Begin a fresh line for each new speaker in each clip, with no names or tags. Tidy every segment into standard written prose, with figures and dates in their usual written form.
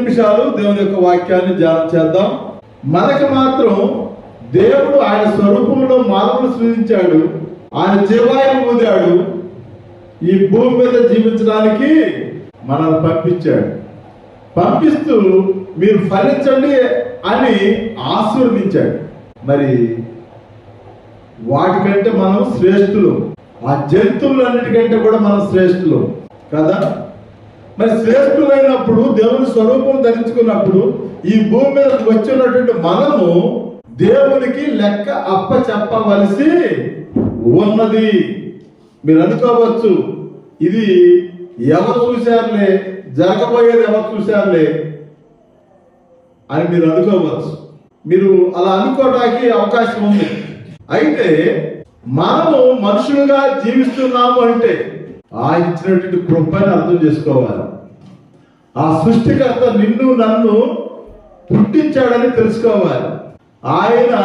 నిమిషాలు దేవుని యొక్క వాక్యాన్ని ధ్యానం చేద్దాం. మనకు మాత్రం దేవుడు ఆయన స్వరూపంలో మానవులు సృజించాడు, ఆయన జీవాయువు ఊదాడు, ఈ భూమి మీద జీవించడానికి మనల్ని పంపించాడు. పంపిస్తూ మీరు ఫలించండి అని ఆశీర్వదించాడు. మరి వాటికంటే మనం శ్రేష్ఠులు, ఆ జంతువులన్నిటికంటే కూడా మనం శ్రేష్ఠులు కదా. మరి శ్రేష్ఠులైనప్పుడు, దేవుని స్వరూపం ధరించుకున్నప్పుడు ఈ భూమి మీద వచ్చినటువంటి మనము దేవునికి లెక్క అప్ప చెప్పవలసి ఉన్నది. మీరు అనుకోవచ్చు, ఇది ఎవరు చూశారులే, జరగబోయేది ఎవరు చూశారులే అని మీరు అనుకోవచ్చు. మీరు అలా అనుకోవడానికి అవకాశం ఉంది. అయితే మనము మనుషులుగా జీవిస్తున్నాము అంటే ఆయన ఇచ్చినటువంటి కృపని అర్థం చేసుకోవాలి. ఆ సృష్టికర్త నిన్ను నన్ను పుట్టించాడని తెలుసుకోవాలి. ఆయన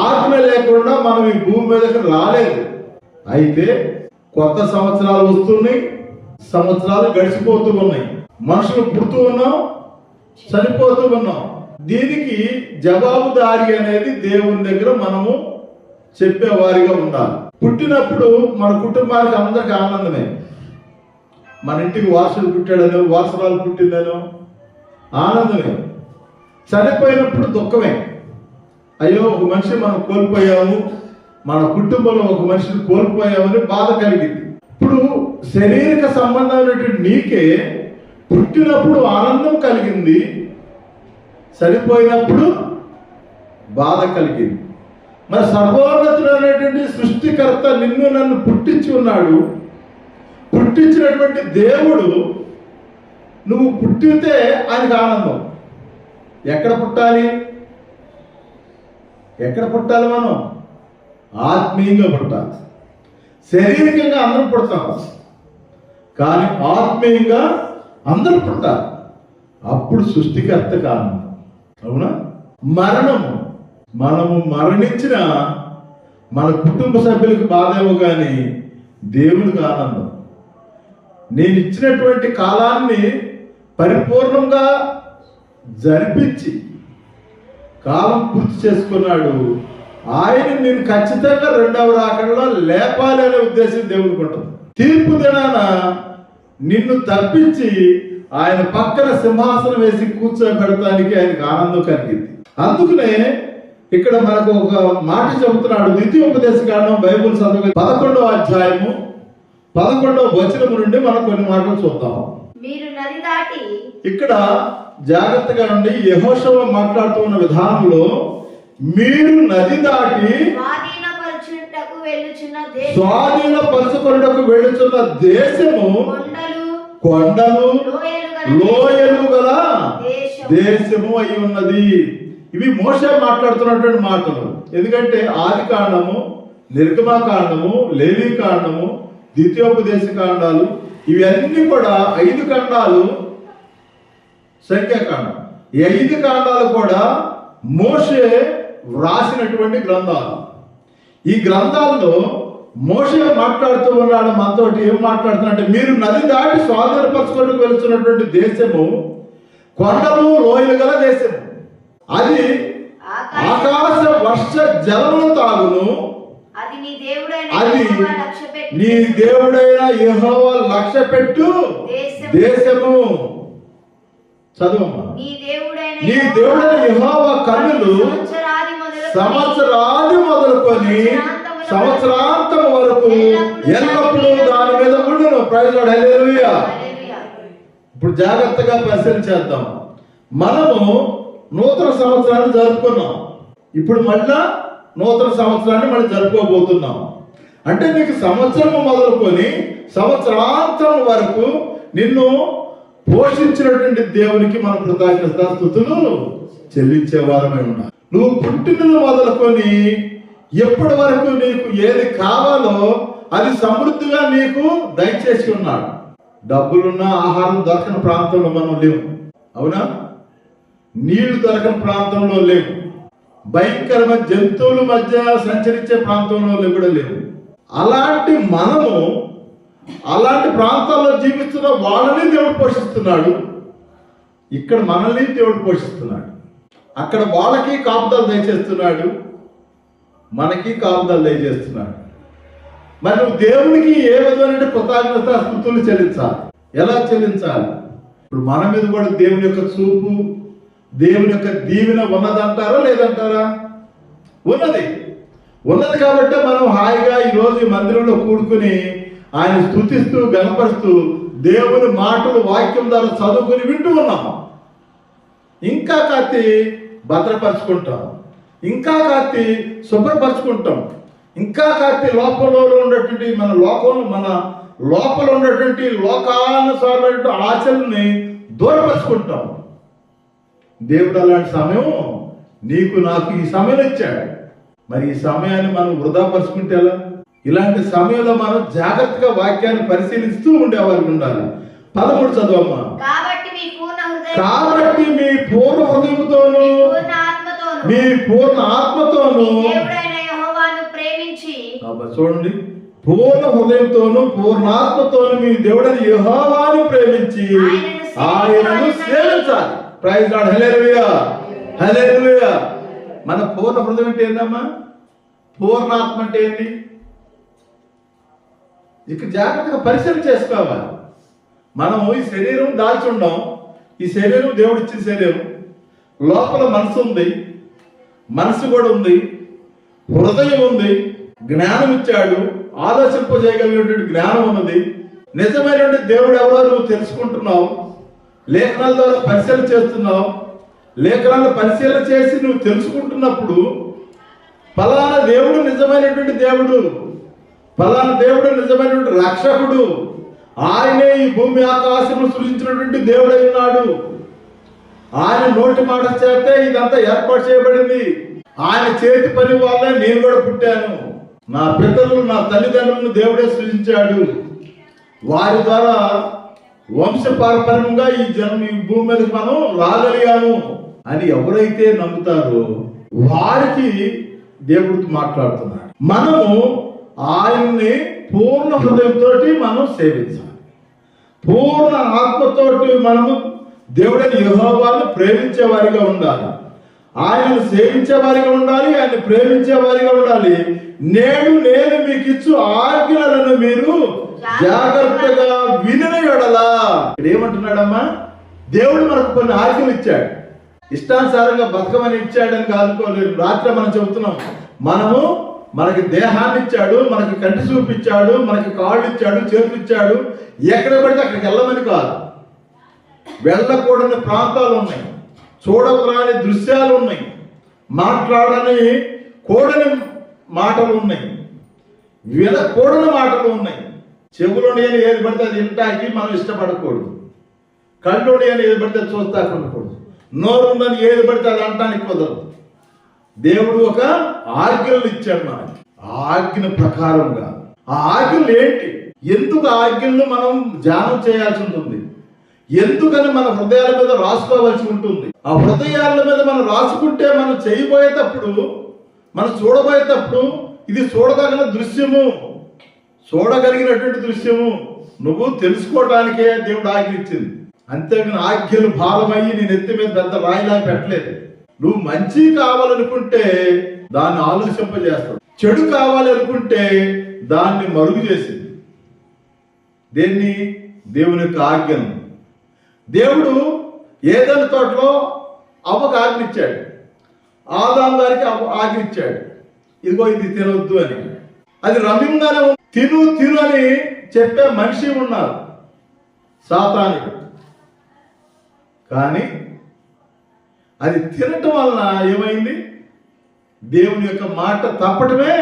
ఆజ్ఞ లేకుండా మనం ఈ భూమి మీదకి రాలేదు. అయితే కొత్త సంవత్సరాలు వస్తున్నాయి, సంవత్సరాలు గడిచిపోతూ ఉన్నాయి, మనుషులు పుడుతూ ఉన్నాం, చనిపోతూ ఉన్నాం. దీనికి జవాబుదారి అనేది దేవుని దగ్గర మనము చెప్పేవారిగా ఉండాలి. పుట్టినప్పుడు మన కుటుంబానికి అందరికి ఆనందమే. మన ఇంటికి వారసుడు పుట్టాడనో, వారసురాలు పుట్టిందనో ఆనందమే. చనిపోయినప్పుడు దుఃఖమే. అయ్యో, ఒక మనిషి మనం కోల్పోయాము, మన కుటుంబంలో ఒక మనిషిని కోల్పోయామని బాధ కలిగింది. ఇప్పుడు శారీరక సంబంధమైనటువంటి నీకే పుట్టినప్పుడు ఆనందం కలిగింది, చనిపోయినప్పుడు బాధ కలిగింది. మరి సర్వోన్నతుడైనటువంటి సృష్టికర్త నిన్ను నన్ను పుట్టించి ఉన్నాడు. పుట్టించినటువంటి దేవుడు నువ్వు పుట్టితే ఆయనకు ఆనందం. ఎక్కడ పుట్టాలి? ఎక్కడ పుట్టాలి? మనం ఆత్మీయంగా పుట్టాలి. శారీరకంగా అందరూ పుడతాం, కానీ ఆత్మీయంగా అందరూ పుట్టాలి. అప్పుడు సృష్టికర్తకు ఆనందం. అవునా? మనము మరణించిన మన కుటుంబ సభ్యులకు బాధేమో కానీ దేవునికి ఆనందం. నేను ఇచ్చినటువంటి కాలాన్ని పరిపూర్ణంగా జరిపించి కాలం పూర్తి చేసుకున్నాడు. ఆయన నేను ఖచ్చితంగా రెండవ రాకడలో లేపాలి అనే ఉద్దేశం దేవునికి ఉంటుంది. తీర్పు దినాన నిన్ను తప్పించి ఆయన పక్కన సింహాసనం వేసి కూర్చోబెడతానికి ఆయనకు ఆనందం కలిగింది. అందుకనే ఇక్కడ మనకు ఒక మాట చెబుతున్నాడు. ద్వితీయోపదేశకాండం బైబిల్ చదువు 11వ అధ్యాయము 11వ వచనము నుండి మనం కొన్ని మాటలు చూద్దాం.
మీరు నది దాటి, ఇక్కడ
జాగ్రత్తగా ఉండి యెహోషువ మాట్లాడుతున్న విధానంలో మీరు నది దాటి స్వాధీనపరచుకొనుటకు వెళ్ళుచున్న దేశము కొండలు లోయలు గల దేశము అయి ఉన్నది. ఇవి మోషే మాట్లాడుతున్నటువంటి మాటలు. ఎందుకంటే ఆది కాండము, నిర్గమకాండము, లేవి కాండము, ద్వితీయోపదేశ కాండాలు, ఇవన్నీ కూడా 5 ఖండాలు సంఖ్యాకాండం. ఈ 5 ఖండాలు కూడా మోషే వ్రాసినటువంటి గ్రంథాలు. ఈ గ్రంథాల్లో మోషే మాట్లాడుతూ ఉన్నాడు మనతోటి. ఏం మాట్లాడుతున్నాడంటే, మీరు నది దాటి స్వాధీనపరచుకోవడానికి వెళ్తున్నటువంటి దేశము కొండలు లోయలు గల దేశము. అది ఆకాశ వర్ష జలములు తాగును. అది నీ దేవుడైన యెహోవా లక్ష్యపెట్టు దేశము. చదువమ్మా. నీ దేవుడైన యెహోవా కన్నులు సంవత్సరాది మొదలుకొని సంవత్సరాంతం వరకు ఎల్లప్పుడూ దాని మీద ఉండును. ప్రైజ్ లార్డ్, హల్లెలూయా. ఇప్పుడు జాగ్రత్తగా పరిశీలించేద్దాం. మనము నూతన సంవత్సరాన్ని జరుపుకున్నాం. ఇప్పుడు మళ్ళా నూతన సంవత్సరాన్ని మనం జరుపుకోబోతున్నాం. అంటే నీకు సంవత్సరం మొదలుకొని సంవత్సరాంతం వరకు నిన్ను పోషించినటువంటి దేవునికి మనం కృతజ్ఞతాస్తుతులు చెల్లించే వారమై ఉన్నాం. నువ్వు పుట్టిన మొదలుకొని ఎప్పటి వరకు నీకు ఏది కావాలో అది సమృద్ధిగా నీకు దయచేసి ఉన్నాడు. డబ్బులున్నా ఆహారం దొరకని ప్రాంతంలో మనం లేవు. అవునా? నీళ్లు దొరకని ప్రాంతంలో లేవు. భయంకరమైన జంతువుల మధ్య సంచరించే ప్రాంతంలో కూడా లేవు. అలాంటి మనము అలాంటి ప్రాంతాల్లో జీవిస్తున్న వాళ్ళని దేవుడు పోషిస్తున్నాడు. ఇక్కడ మనల్ని దేవుడు పోషిస్తున్నాడు. అక్కడ వాళ్ళకి కాపుదలు దయచేస్తున్నాడు, మనకి కాపుదలు దయచేస్తున్నాడు. మరి నువ్వు దేవునికి ఏ విధమైన కృతజ్ఞత స్తుతులు చెల్లించాలి? ఎలా చెల్లించాలి? ఇప్పుడు మన మీద కూడా దేవుని యొక్క చూపు, దేవుని యొక్క దీవెన ఉన్నదంటారా లేదంటారా? ఉన్నది కాబట్టి మనం హాయిగా ఈరోజు ఈ మందిరంలో కూడుకుని ఆయన స్తుతిస్తూ గణపరుస్తూ దేవుని మాటలు వాక్యం ద్వారా చదువుకుని వింటూ ఉన్నాం. ఇంకా కాస్త భద్రపరుచుకుంటాం, ఇంకా కాస్త శుభ్రపరుచుకుంటాం, ఇంకా కాస్త లోపల ఉన్నటువంటి మన లోపల ఉన్నటువంటి లోకానుసారమైన ఆశల్ని దూరపరుచుకుంటాం. దేవుడు అలాంటి సమయం నీకు నాకు ఈ సమయం ఇచ్చాడు. మరి ఈ సమయాన్ని మనం వృధా పరుచుకుంటే ఎలా? ఇలాంటి సమయంలో మనం జాగ్రత్తగా వాక్యాన్ని పరిశీలిస్తూ ఉండేవారు ఉండాలి. 13 చదవమ్మా.
కాబట్టి
మీ పూర్ణ హృదయంతోను మీ పూర్ణ ఆత్మతోను చూడండి, పూర్ణ హృదయంతోను పూర్ణాత్మతోను మీ దేవుడైన యెహోవాను ప్రేమించి ఆయనను సేవించాలి. Praise God. Hallelujah, hallelujah. మన పూర్ణ హృదయం అంటే ఏందమ్మా? పూర్ణాత్మ అంటే ఏంటి? ఇక జాగ్రత్తగా పరిశీలన చేసుకోవాలి. మనము ఈ శరీరం దాల్చి ఉండం. ఈ శరీరం దేవుడు ఇచ్చిన శరీరం. లోపల మనసు ఉంది, మనసు కూడా ఉంది, హృదయం ఉంది, జ్ఞానం ఇచ్చాడు, ఆలోచింపజేయగలిగినటువంటి జ్ఞానం ఉన్నది. నిజమైనటువంటి దేవుడు ఎవరో నువ్వు తెలుసుకుంటున్నావు, లేఖనాల ద్వారా పరిశీలన చేస్తున్నావు. లేఖనాలను పరిశీలన చేసి నువ్వు తెలుసుకుంటున్నప్పుడు ఫలానా దేవుడు నిజమైనటువంటి దేవుడు, ఫలానా దేవుడు నిజమైనటువంటి రక్షకుడు, ఆయనే ఈ భూమి ఆకాశము సృజించినటువంటి దేవుడై ఉన్నాడు. ఆయన నోటి మాట చేస్తే ఇదంతా ఏర్పాటు చేయబడింది. ఆయన చేతి పని వల్ల నేను కూడా పుట్టాను. నా పితరులు, నా తల్లిదండ్రులను దేవుడే సృజించాడు. వారి ద్వారా వంశ పారంపర్యంగా ఈ భూమి మీదకి మనం రాగలిగాము అని ఎవరైతే నమ్ముతారో వారికి దేవుడితో మాట్లాడుతున్నాడు. మనము ఆయన్ని పూర్ణ హృదయంతో మనం సేవించాలి. పూర్ణ ఆత్మతోటి మనము దేవుడైన యెహోవాను ప్రేమించే వారిగా ఉండాలి, ఆయనను సేవించే వారిగా ఉండాలి, ఆయన ప్రేమించే వారిగా ఉండాలి. నేను మీకు ఇచ్చు ఆజ్ఞలను మీరు జాగ్రత్తగా వినిన యెడల. ఇక్కడ ఏమంటున్నాడమ్మా? దేవుడు మనకు కొన్ని ఆజ్ఞలు ఇచ్చాడు, ఇష్టానుసారంగా బతకమని ఇచ్చాడని కాదుకోలేదు. రాత్రి మనం చెబుతున్నాం, మనకి దేహాన్ని ఇచ్చాడు, మనకి కంటి చూపు ఇచ్చాడు, మనకి కాళ్ళు ఇచ్చాడు, చేతులు ఇచ్చాడు. ఎక్కడ పడితే అక్కడికి వెళ్ళమని కాదు. వెళ్ళకూడని ప్రాంతాలు ఉన్నాయి, చూడరాని దృశ్యాలు ఉన్నాయి, మాట్లాడని కూడని మాటలు ఉన్నాయి, వినకూడని మాటలు ఉన్నాయి. చెవులోని అని ఏది పడితే అది వినటానికి మనం ఇష్టపడకూడదు, కళ్ళుని అని ఏది పడితే చూస్తాకు ఉండకూడదు, నోరు ఉందని ఏది పడితే అది అనటానికి కుదరదు. దేవుడు ఒక ఆజ్ఞలు ఇచ్చాడు మనకి. ఆ ఆజ్ఞ ప్రకారంగా ఆ ఆజ్ఞలు ఏంటి, ఎందుకు ఆజ్ఞలను మనం ధ్యానం చేయాల్సి ఉంటుంది, ఎందుకని మన హృదయాల మీద రాసుకోవాల్సి ఉంటుంది. ఆ హృదయాల మీద మనం రాసుకుంటే మనం చేయబోయేటప్పుడు, మనం చూడబోయేటప్పుడు ఇది చూడదగిన దృశ్యము, చూడగలిగినటువంటి దృశ్యము నువ్వు తెలుసుకోవడానికే దేవుడు ఆజ్ఞ ఇచ్చింది. అంతేగాని ఆజ్ఞలు భారమయ్యి నేను ఎత్తి మీద పెద్ద రాయిలా పెట్టలేదు. నువ్వు మంచి కావాలనుకుంటే దాన్ని ఆలోచింపజేస్తావు, చెడు కావాలనుకుంటే దాన్ని మరుగు చేసింది. దేన్ని? దేవుని యొక్క ఆజ్ఞను. దేవుడు ఏదైనా తోటలో అవ్వకు ఆజ్ఞ ఇచ్చాడు, ఆదాము గారికి ఆజ్ఞ ఇచ్చాడు, ఇదిగో ఇది తినవద్దు అని. అది రమ్యంగానే తిను అని చెప్పే మనిషి ఉన్నారు, సాతానుడు. కానీ అది తినటం వలన ఏమైంది? దేవుని యొక్క మాట తప్పటమే,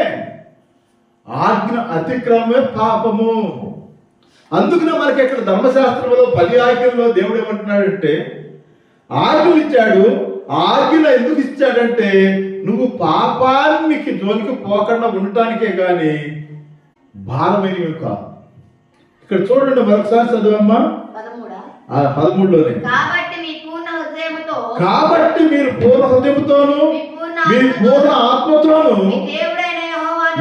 ఆజ్ఞ అతిక్రమమే పాపము. అందుకనే మనకి ఇక్కడ ధర్మశాస్త్రంలో 10 ఆజ్ఞల్లో దేవుడు ఏమంటున్నాడంటే, ఆజ్ఞలు ఇచ్చాడు. ఆజ్ఞలు ఎందుకు ఇచ్చాడంటే నువ్వు పాపానికి జోలికి పోకుండా ఉండటానికే కానీ భారమైనవి కాదు. ఇక్కడ చూడండి, మరొకసారి చదవమ్మా 13లోనే. కాబట్టి మీరు పూర్ణ హృదయంతోను మీ పూర్ణ ఆత్మతోను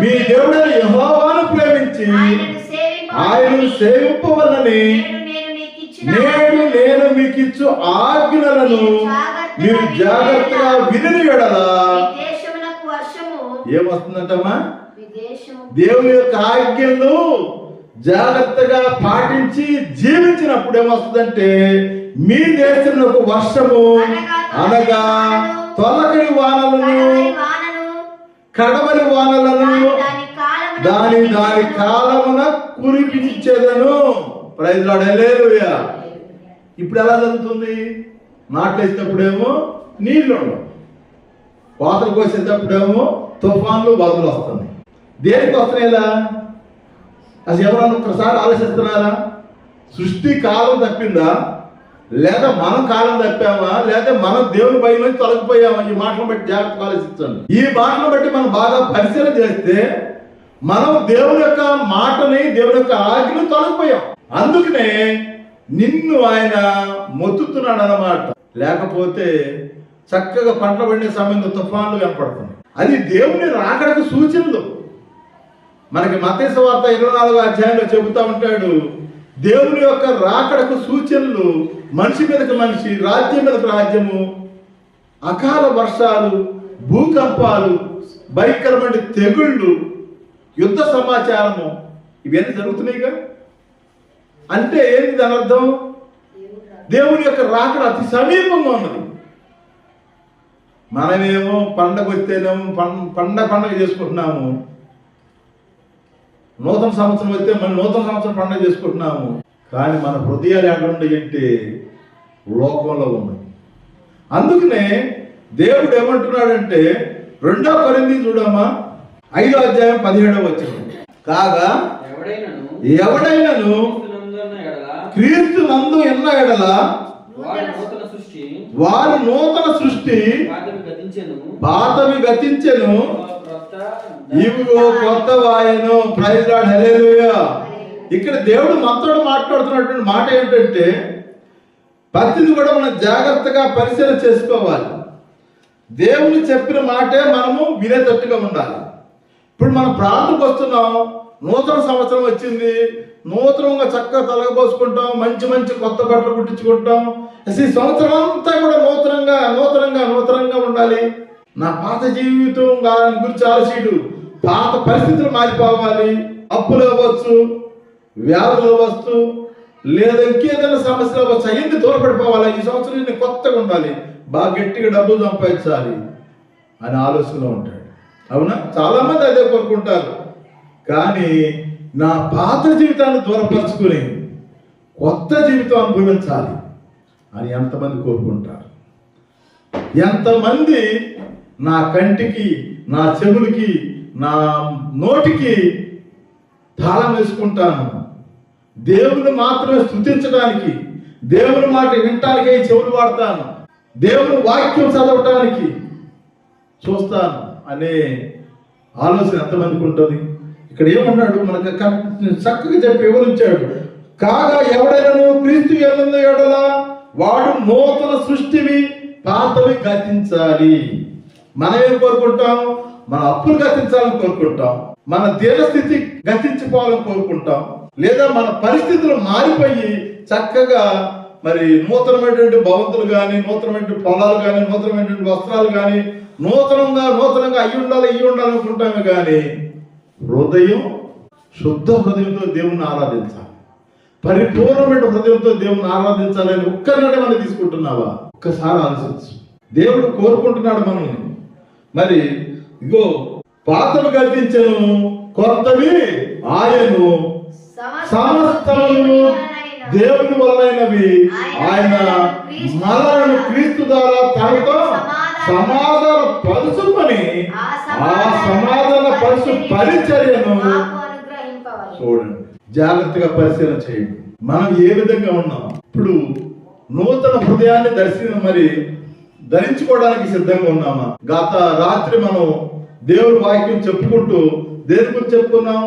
మీ దేవుడైన యెహోవాను ప్రేమించి ఆయనను సేవింపవలనని నేడు నేను మీకు ఇచ్చు ఆజ్ఞలను మీరు జాగ్రత్తగా విని ఎడల
విదేశమునకు వర్షము
ఏమొస్తుందంటమ్మా?
విదేశము
దేవుని యొక్క ఆజ్ఞలు జాగ్రత్తగా పాటించి జీవించినప్పుడు ఏమొస్తుందంటే మీ దేశంలో వర్షము అనగా తొలకరి వానలను
వానను
కడవరి వానలను దాని కాలమున కురిపించేదను. ప్రైజ్ లార్డ్, హల్లెలూయా. ఇప్పుడు ఎలా జరుగుతుంది? నాట్లు వేసేటప్పుడేమో నీళ్లు ఉండవు, కోతలు కోసేటప్పుడేమో తుఫాన్లు వరదలు వస్తున్నాయి. దేనికి వస్తున్నాయి ఇలా? అసలు ఎవరన్నా ఒక్కసారి ఆలోచిస్తున్నారా? సృష్టి కాలం తప్పిందా, లేదా మనం కాలం తప్పామా, లేదా మనం దేవుని భయం నుంచి తొలగిపోయామా? ఈ మాటలను బట్టి జాగ్రత్తగా ఆలోచించండి. ఈ మాటలను బట్టి మనం బాగా పరిశీలన చేస్తే మనం దేవుని యొక్క మాటని, దేవుని యొక్క ఆజ్ఞను తొలగిపోయాం. అందుకనే నిన్ను ఆయన మొత్తుతున్నాడు అన్నమాట. లేకపోతే చక్కగా పంటలు పండే సమయంలో తుఫాన్లు కనపడుతుంది. అది దేవుని రాకడకు సూచనలు. మనకి మత్తయి సువార్త 24వ అధ్యాయంలో చెబుతా ఉంటాడు, దేవుని యొక్క రాకడకు సూచనలు మనిషి మీదకి మనిషి, రాజ్యం మీదకి రాజ్యము, అకాల వర్షాలు, భూకంపాలు, భయంకరమైన తెగుళ్ళు, యుద్ధ సమాచారము, ఇవన్నీ జరుగుతున్నాయిగా. అంటే ఏంటి దాని అర్థం? దేవుని యొక్క రాకడ అతి సమీపంగా ఉన్నది. మనమేమో పండగ వస్తేనేమో పండగ చేసుకుంటున్నాము, నూతన సంవత్సరం వస్తే మనం నూతన సంవత్సరం పండుగ చేసుకుంటున్నాము. కానీ మన హృదయాలు ఎక్కడుండి అంటే లోకంలో ఉన్నాయి. అందుకనే దేవుడు ఏమంటున్నాడంటే 2 కొరింథీయులు చూడమ్మా 5వ అధ్యాయం 17వ వచనం, కాగా ఎవడైనను క్రీస్తు నందు ఎన్న ఎడల వారు నూతన సృష్టి, పాతవి గతించెను, ఇవిగో కొత్త వాయను. ప్రైజ్ లార్డ్, హల్లెలూయా. ఇక్కడ దేవుడు మనతో మాట్లాడుతున్నటువంటి మాట ఏంటంటే ప్రతిది కూడా మనం జాగ్రత్తగా పరిశీలన చేసుకోవాలి. దేవుని చెప్పిన మాటే మనము వినేటట్టుగా ఉండాలి. ఇప్పుడు మనం ప్రార్థనకు వస్తున్నాం, నూతన సంవత్సరం వచ్చింది, నూతనంగా చక్కగా తలగపోసుకుంటాం, మంచి మంచి కొత్త బట్టలు కుట్టించుకుంటాం. ఈ సంవత్సరం అంతా కూడా నూతనంగా ఉండాలి. నా పాత జీవితం గురించి ఆలోచీడు, పాత పరిస్థితులు మారిపోవాలి. అప్పులు అవ్వచ్చు, వ్యాధులు అవ్వచ్చు, లేదా ఇంకేదైనా సమస్యలు అవ్వచ్చు, అయ్యింది దూరపడిపోవాలి. ఈ సంవత్సరం నేను కొత్తగా ఉండాలి, బాగా గట్టిగా డబ్బులు సంపాదించాలి అని ఆలోచనలో ఉంటాడు. అవునా? చాలా మంది అదే కోరుకుంటారు. కానీ నా పాత జీవితాన్ని దూరపరుచుకుని కొత్త జీవితం అనుభవించాలి అని ఎంతమంది కోరుకుంటారు? ఎంతమంది నా కంటికి, నా చెవులకి, నా నోటికి తాళం వేసుకుంటాను, దేవుని మాత్రమే స్తుతించడానికి, దేవుని మాట వినటానికే చెవులు వాడతాను, దేవుని వాక్యం చదవటానికి చూస్తాను అనే ఆలోచన ఎంతమందికి ఉంటుంది? ఇక్కడ ఏమన్నాడు? మనకు చక్కగా చెప్పి వివరించాడు. కాగా ఎవడైనా క్రీస్తు యందు ఎడల వాడు నూతన సృష్టివి, పాతవి గతించాలి. మనం ఏం కోరుకుంటాం? మన అప్పులు గతించాలని కోరుకుంటాం, మన దీనస్థితి గతించిపోవాలని కోరుకుంటాం, లేదా మన పరిస్థితులు మారిపోయి చక్కగా మరి నూతనమైనటువంటి భవంతులు కానీ, నూతనమైనటువంటి పొలాలు కానీ, నూతనమైనటువంటి వస్త్రాలు కానీ, నూతనంగా అయ్యి ఉండాలి అనుకుంటామే. కానీ హృదయం, శుద్ధ హృదయంతో దేవుణ్ణి ఆరాధించాలి, పరిపూర్ణమైన హృదయంతో దేవుణ్ణి ఆరాధించాలని ఒక్కరినే మనం తీసుకుంటున్నావా? ఒక్కసారి ఆలోచించు. దేవుడు కోరుకుంటున్నాడు మనల్ని. మరి ఇగో పాతవి గతించెను, కొత్తవి ఆయను, సమస్తము దేవుని వలనైనవి, ఆయన మనలను క్రీస్తు ద్వారా తనతో సమాధాన పరుచుకొని ఆ సమాధాన పరుచు పరిచర్యను చూడండి, జాగ్రత్తగా పరిశీలన చేయండి. మనం ఏ విధంగా ఉన్నాం? ఇప్పుడు నూతన హృదయాన్ని ధరించుకోవడానికి సిద్ధంగా ఉన్నామా? గత రాత్రి మనం దేవుని వాక్యం చెప్పుకుంటూ దేని గురించి చెప్పుకున్నాం?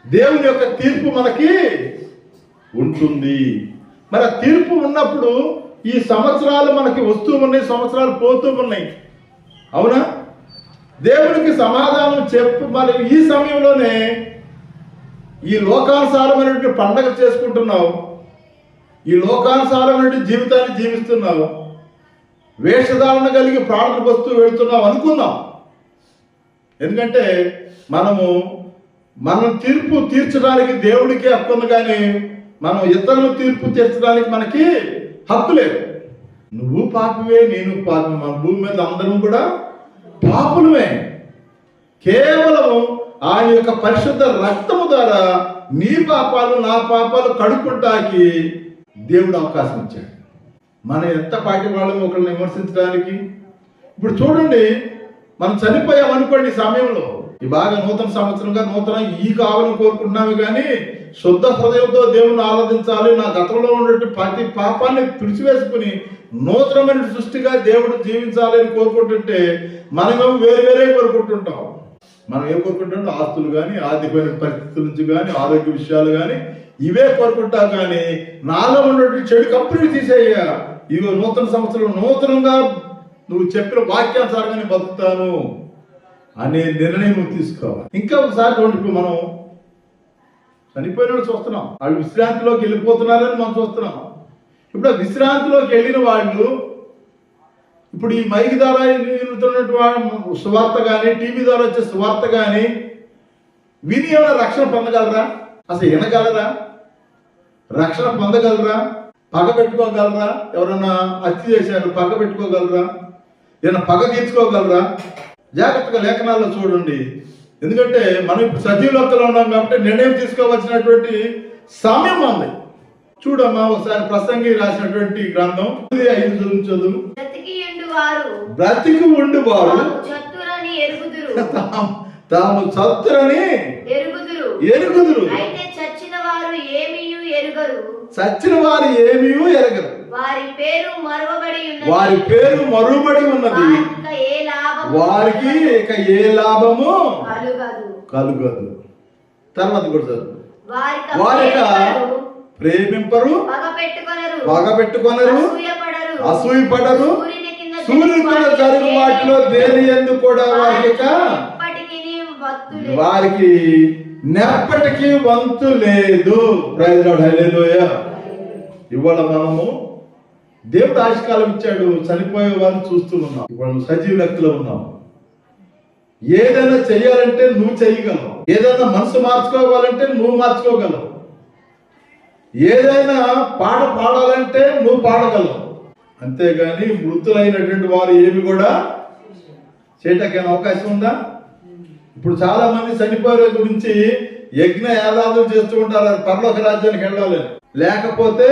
దేవుని యొక్క తీర్పు మనకి ఉంటుంది. మరి ఆ తీర్పు ఉన్నప్పుడు ఈ సంవత్సరాలు మనకి వస్తూ ఉన్నాయి, సంవత్సరాలు పోతూ ఉన్నాయి. అవునా? దేవునికి సమాధానం చెప్పు. మరి ఈ సమయంలోనే ఈ లోకానుసారమైనటువంటి పండగ చేసుకుంటున్నావు, ఈ లోకానుసారమైన జీవితాన్ని జీవిస్తున్నావు, వేషధారణ కలిగి ప్రార్థన వస్తూ వెళుతున్నావు అనుకుందాం. ఎందుకంటే మనం తీర్పు తీర్చడానికి దేవుడికి హక్కు ఉంది, కానీ మనం ఇతరులు తీర్పు తీర్చడానికి మనకి హక్కు లేదు. నువ్వు పాపివే, నేను పాపి, మన భూమి మీద అందరం కూడా పాపులమే. కేవలం ఆయన యొక్క పరిశుద్ధ రక్తము ద్వారా నీ పాపాలు నా పాపాలు కడుక్కుంటాకి దేవుడు అవకాశం ఇచ్చాడు. మనం ఎంత పాటి వాళ్ళం ఒకరిని విమర్శించడానికి. ఇప్పుడు చూడండి, మనం చనిపోయామనుకోండి ఈ సమయంలో, ఈ బాగా నూతన సంవత్సరంగా నూతన ఈ కావాలని కోరుకుంటున్నాము, కానీ శుద్ధ హృదయంతో దేవుని ఆరాధించాలి, నా గతంలో ఉన్నటువంటి ప్రతి పాపాన్ని తుడిచివేసుకుని నూతనమైన సృష్టిగా దేవుడు జీవించాలి అని కోరుకుంటుంటే మనమేమో వేరే కోరుకుంటుంటాం. మనం ఏం కోరుకుంటుంటే ఆస్తులు కానీ, ఆర్థికమైన పరిస్థితుల నుంచి కానీ, ఆరోగ్య విషయాలు కానీ ఇవే కోరుకుంటాం. కానీ నాలో ఉన్నటువంటి చెడు కంప్లీట్ తీసేయ, ఇవి నూతన సంవత్సరం నూతనంగా నువ్వు చెప్పిన వాక్యానుసారంగా నేను బతుకుతాను అనే నిర్ణయం నువ్వు తీసుకోవాలి. ఇంకా ఒకసారి చూడండి, ఇప్పుడు మనం చనిపోయిన చూస్తున్నాం, వాళ్ళు విశ్రాంతిలోకి వెళ్ళిపోతున్నారని మనం చూస్తున్నాం. ఇప్పుడు ఆ విశ్రాంతిలోకి వెళ్ళిన వాళ్ళు ఇప్పుడు ఈ మైక్ ద్వారా వినుతున్నటువంటి సువార్త కానీ, టీవీ ద్వారా వచ్చే సువార్త కానీ విని ఏమైనా రక్షణ పొందగలరా? అసలు వినగలరా? రక్షణ పొందగలరా? పగ పెట్టుకోగలరా? ఎవరన్నా హత్య చేశారు, పగ పెట్టుకోగలరా? ఏమైనా పగ తీర్చుకోగలరా? జాగ్రత్తగా లేఖనాల్లో చూడండి. ఎందుకంటే మనం ఇప్పుడు సజీవ లోకంలో ఉన్నాం కాబట్టి నిర్ణయం తీసుకోవాల్సినటువంటి సమయం ఉంది. చూడమ్మా ఒకసారి ప్రసంగి రాసినటువంటి గ్రంథం 5 చదువు. బ్రతికి ఉండు వారు తాము చతురని ఎరుగుదురు,
చచ్చిన వారు
ఏమీ ఎరగరు,
వారి పేరు
మరువబడి ఉన్నది, వారికి ఇక ఏ లాభము కలుగదు. తర్వాత కూడా చదువు. వారిక ప్రేమింపరు, పగ పెట్టుకొనరు, అసూయపడరు, సూర్యుని కింద జరుగు వాటిలో దేని యందు కూడా వారికి నెప్పటికీ వంతు లేదు. ప్రైజ్ లార్డ్, హల్లెలూయా. ఇవాళ మనము దేవుడు ఆయుష్కాలం ఇచ్చాడు, చనిపోయే వారిని చూస్తూ ఉన్నాం. ఇవాళ సజీవ లెక్కలో ఉన్నాం. ఏదైనా చెయ్యాలంటే నువ్వు చెయ్యగలవు, ఏదైనా మనసు మార్చుకోవాలంటే నువ్వు మార్చుకోగలవు, ఏదైనా పాట పాడాలంటే నువ్వు పాడగలవు. అంతేగాని మృతులైనటువంటి వారు ఏమి కూడా చేయటానికి అవకాశం ఉందా? ఇప్పుడు చాలా మంది చనిపోయే గురించి యజ్ఞ యాగాదులు చేస్తూ ఉంటారు, అది పరలోక రాజ్యానికి వెళ్ళాలని, లేకపోతే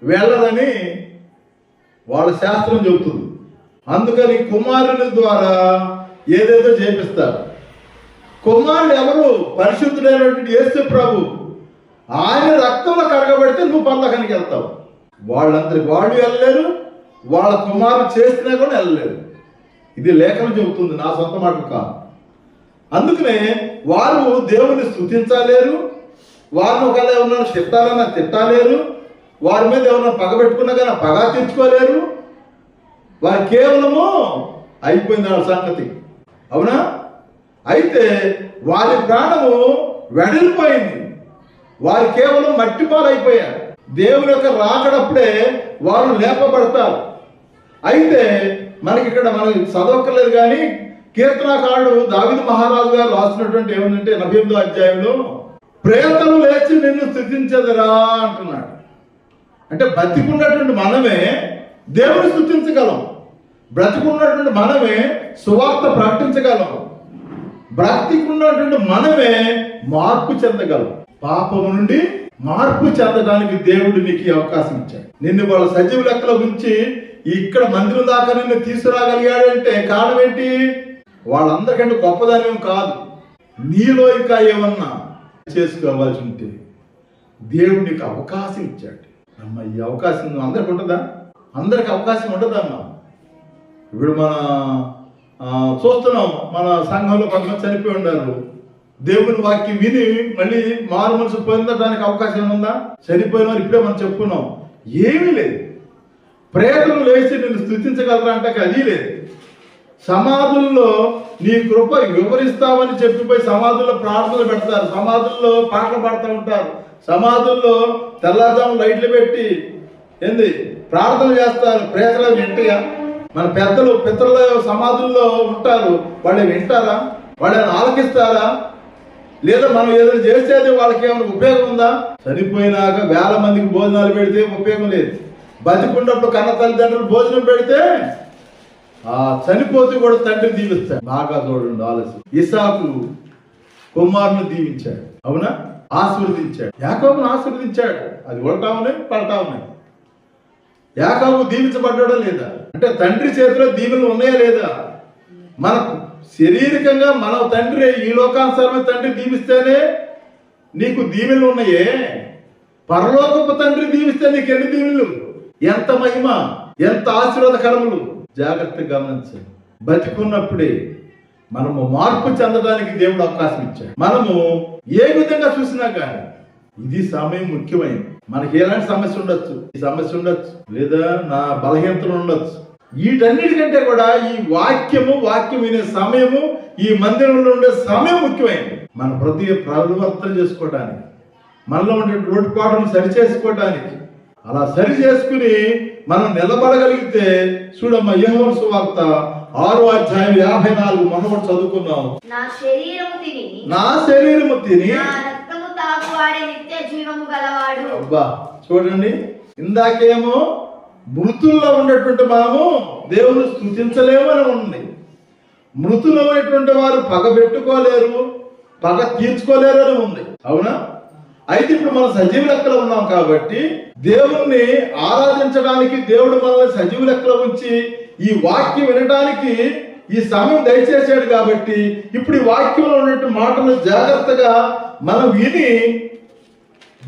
వెళ్ళరని వాళ్ళ శాస్త్రం చెబుతుంది. అందుకని కుమారుని ద్వారా ఏదేదో చేపిస్తారు. కుమారుడు ఎవరు? పరిశుద్ధుడైనటువంటి యేసు ప్రభు. ఆయన రక్తంలో కడగబడితే నువ్వు పరలోకానికి వెళ్తావు. వాళ్ళందరికి వాళ్ళు వెళ్ళలేరు, వాళ్ళ కుమారుడు చేసినా కూడా వెళ్ళలేరు. ఇది లేఖనం చెబుతుంది, నా సొంత మాట కాదు. అందుకనే వారు దేవుని స్తుతించలేరు, వారిని ఒకవేళ ఏమన్నా తిట్టాలన్నా తిట్టలేరు, వారి మీద ఏమన్నా పగ పెట్టుకున్నా కానీ పగ తీర్చుకోలేరు. వారు కేవలము అయిపోయింది వాళ్ళ సంగతి, అవునా? అయితే వారి ప్రాణము వెడలిపోయింది, వారు కేవలం మట్టి పాలైపోయారు. దేవుని యొక్క రాకడప్పుడే వారు లేపబడతారు. అయితే మనకి ఇక్కడ మనం చదవక్కర్లేదు, కానీ కీర్తనాకారుడు దావీదు మహారాజు గారు రాసినటువంటి ఏమంటే 48వ అధ్యాయంలో ప్రేతలు లేచి నిన్ను స్తుతించదురా అంటున్నాడు. అంటే బ్రతికున్నటువంటి మనమే దేవుని స్తుతించగలం, బ్రతికున్నటువంటి మనమే సువార్త ప్రకటించగలం, బ్రతికున్నటువంటి మనమే మార్పు చెందగలం. పాపము నుండి మార్పు చెందడానికి దేవుడు నీకు అవకాశం ఇచ్చాడు. నిన్ను వాళ్ళ సజీవ లెక్కల గురించి ఇక్కడ మందిరం దాకా నిన్ను తీసుకురాగలిగాడంటే కారణం ఏంటి? వాళ్ళందరికంటే గొప్పదాని కాదు, నీలో ఇంకా ఏమన్నా చేసుకోవాల్సి ఉంటే దేవుడు నీకు అవకాశం ఇచ్చాడు. అమ్మ, ఈ అవకాశం అందరికి ఉంటుందా? అందరికి అవకాశం ఉంటుందమ్మా. ఇప్పుడు మన చూస్తున్నాం, మన సంఘంలో కొంతమంది చనిపోయి ఉన్నారు. దేవుని వాక్యం విని మళ్ళీ మారు మనసు పొందడానికి అవకాశం ఉందా? చనిపోయిన వారు ఇప్పుడే మనం చెప్పుకున్నాం, ఏమీ లేదు. ప్రేతలు లేచి నిన్ను స్తుతించగలరా అంటే అది లేదు. సమాధుల్లో నీ కృప వివరిస్తామని చెప్పిపోయి సమాధుల్లో ప్రార్థనలు పెడతారు, సమాధుల్లో పాటలు పాడుతూ ఉంటారు, సమాధుల్లో తెల్లారుజాము లైట్లు పెట్టి ఏంది ప్రార్థన చేస్తారు. ప్రేతలు వింటగా మన పెద్దలు పితరుల సమాధుల్లో ఉంటారు, వాళ్ళు వింటారా? వాళ్ళని ఆలకిస్తారా? లేదా మనం ఏదైనా చేసేది వాళ్ళకి ఏమైనా ఉపయోగం ఉందా? చనిపోయినాక వేల మందికి భోజనాలు పెడితే ఉపయోగం లేదు. బతికున్నప్పుడు కన్న తల్లిదండ్రులు భోజనం పెడితే ఆ చనిపోతే కూడా తండ్రి దీవిస్తాడు. బాగా చూడండి ఆలస్యం. ఇసాకు కుమారుని దీవించాడు, అవునా? ఆశీర్వదించాడు. యాకోబును ఆశీర్వదించాడు. అది ఉల్టా ఉన్నాయి, పడతా ఉన్నాయి. యాకోబు దీవించబడ్డాడా లేదా? అంటే తండ్రి చేతిలో దీవెనలు ఉన్నాయా లేదా? మన శారీరకంగా మన తండ్రి ఈ లోకానుసారమైన తండ్రి దీవిస్తేనే నీకు దీవెనలు ఉన్నాయే. పరలోకపు తండ్రి దీవిస్తే నీకు ఎన్ని దీవెనలు, ఎంత మహిమ, ఎంత ఆశీర్వాదకరములు. జాగ్రత్తగా గమనించండి. బతికున్నప్పుడే మనము మార్పు చెందడానికి దేవుడు అవకాశం ఇచ్చాడు. మనము ఏ విధంగా చూసినా కానీ ఇది సమయం ముఖ్యమైనది. మనకి ఎలాంటి సమస్య ఉండొచ్చు, ఈ సమస్య ఉండొచ్చు, లేదా నా బలహీనతలు ఉండొచ్చు. వీటన్నిటికంటే కూడా ఈ వాక్యం వినే సమయము, ఈ మందిరంలో ఉండే సమయం ముఖ్యమైనది. మన హృదయ పరివర్తన చేసుకోవడానికి, మనలో ఉండే లోటుపాటును సరి చేసుకోవడానికి. అలా సరి చేసుకుని మనం నిలబడగలిగితే చూడమ్మ యోహాను సువార్త 6వ అధ్యాయం 54 మనం కూడా చదువుకున్నాం.
నా శరీరము తిని
నా
రక్తము తాగువాడే నిత్య జీవము గలవాడు.
అబ్బా చూడండి, ఇందాకేమో మృతుల్లో ఉన్నటువంటి మనము దేవుని స్తుతించలేమని ఉంది. మృతులు అనేటువంటి వారు పగ పెట్టుకోలేరు, పగ తీర్చుకోలేరు అని ఉంది, అవునా? అయితే ఇప్పుడు మనం సజీవ లెక్కలో ఉన్నాం కాబట్టి దేవుణ్ణి ఆరాధించడానికి దేవుడు మనల్ని సజీవ లెక్కలో ఉంచి ఈ వాక్యం వినడానికి ఈ సమయం దయచేసాడు. కాబట్టి ఇప్పుడు ఈ వాక్యంలో ఉన్నటువంటి మాటలు జాగ్రత్తగా మనం విని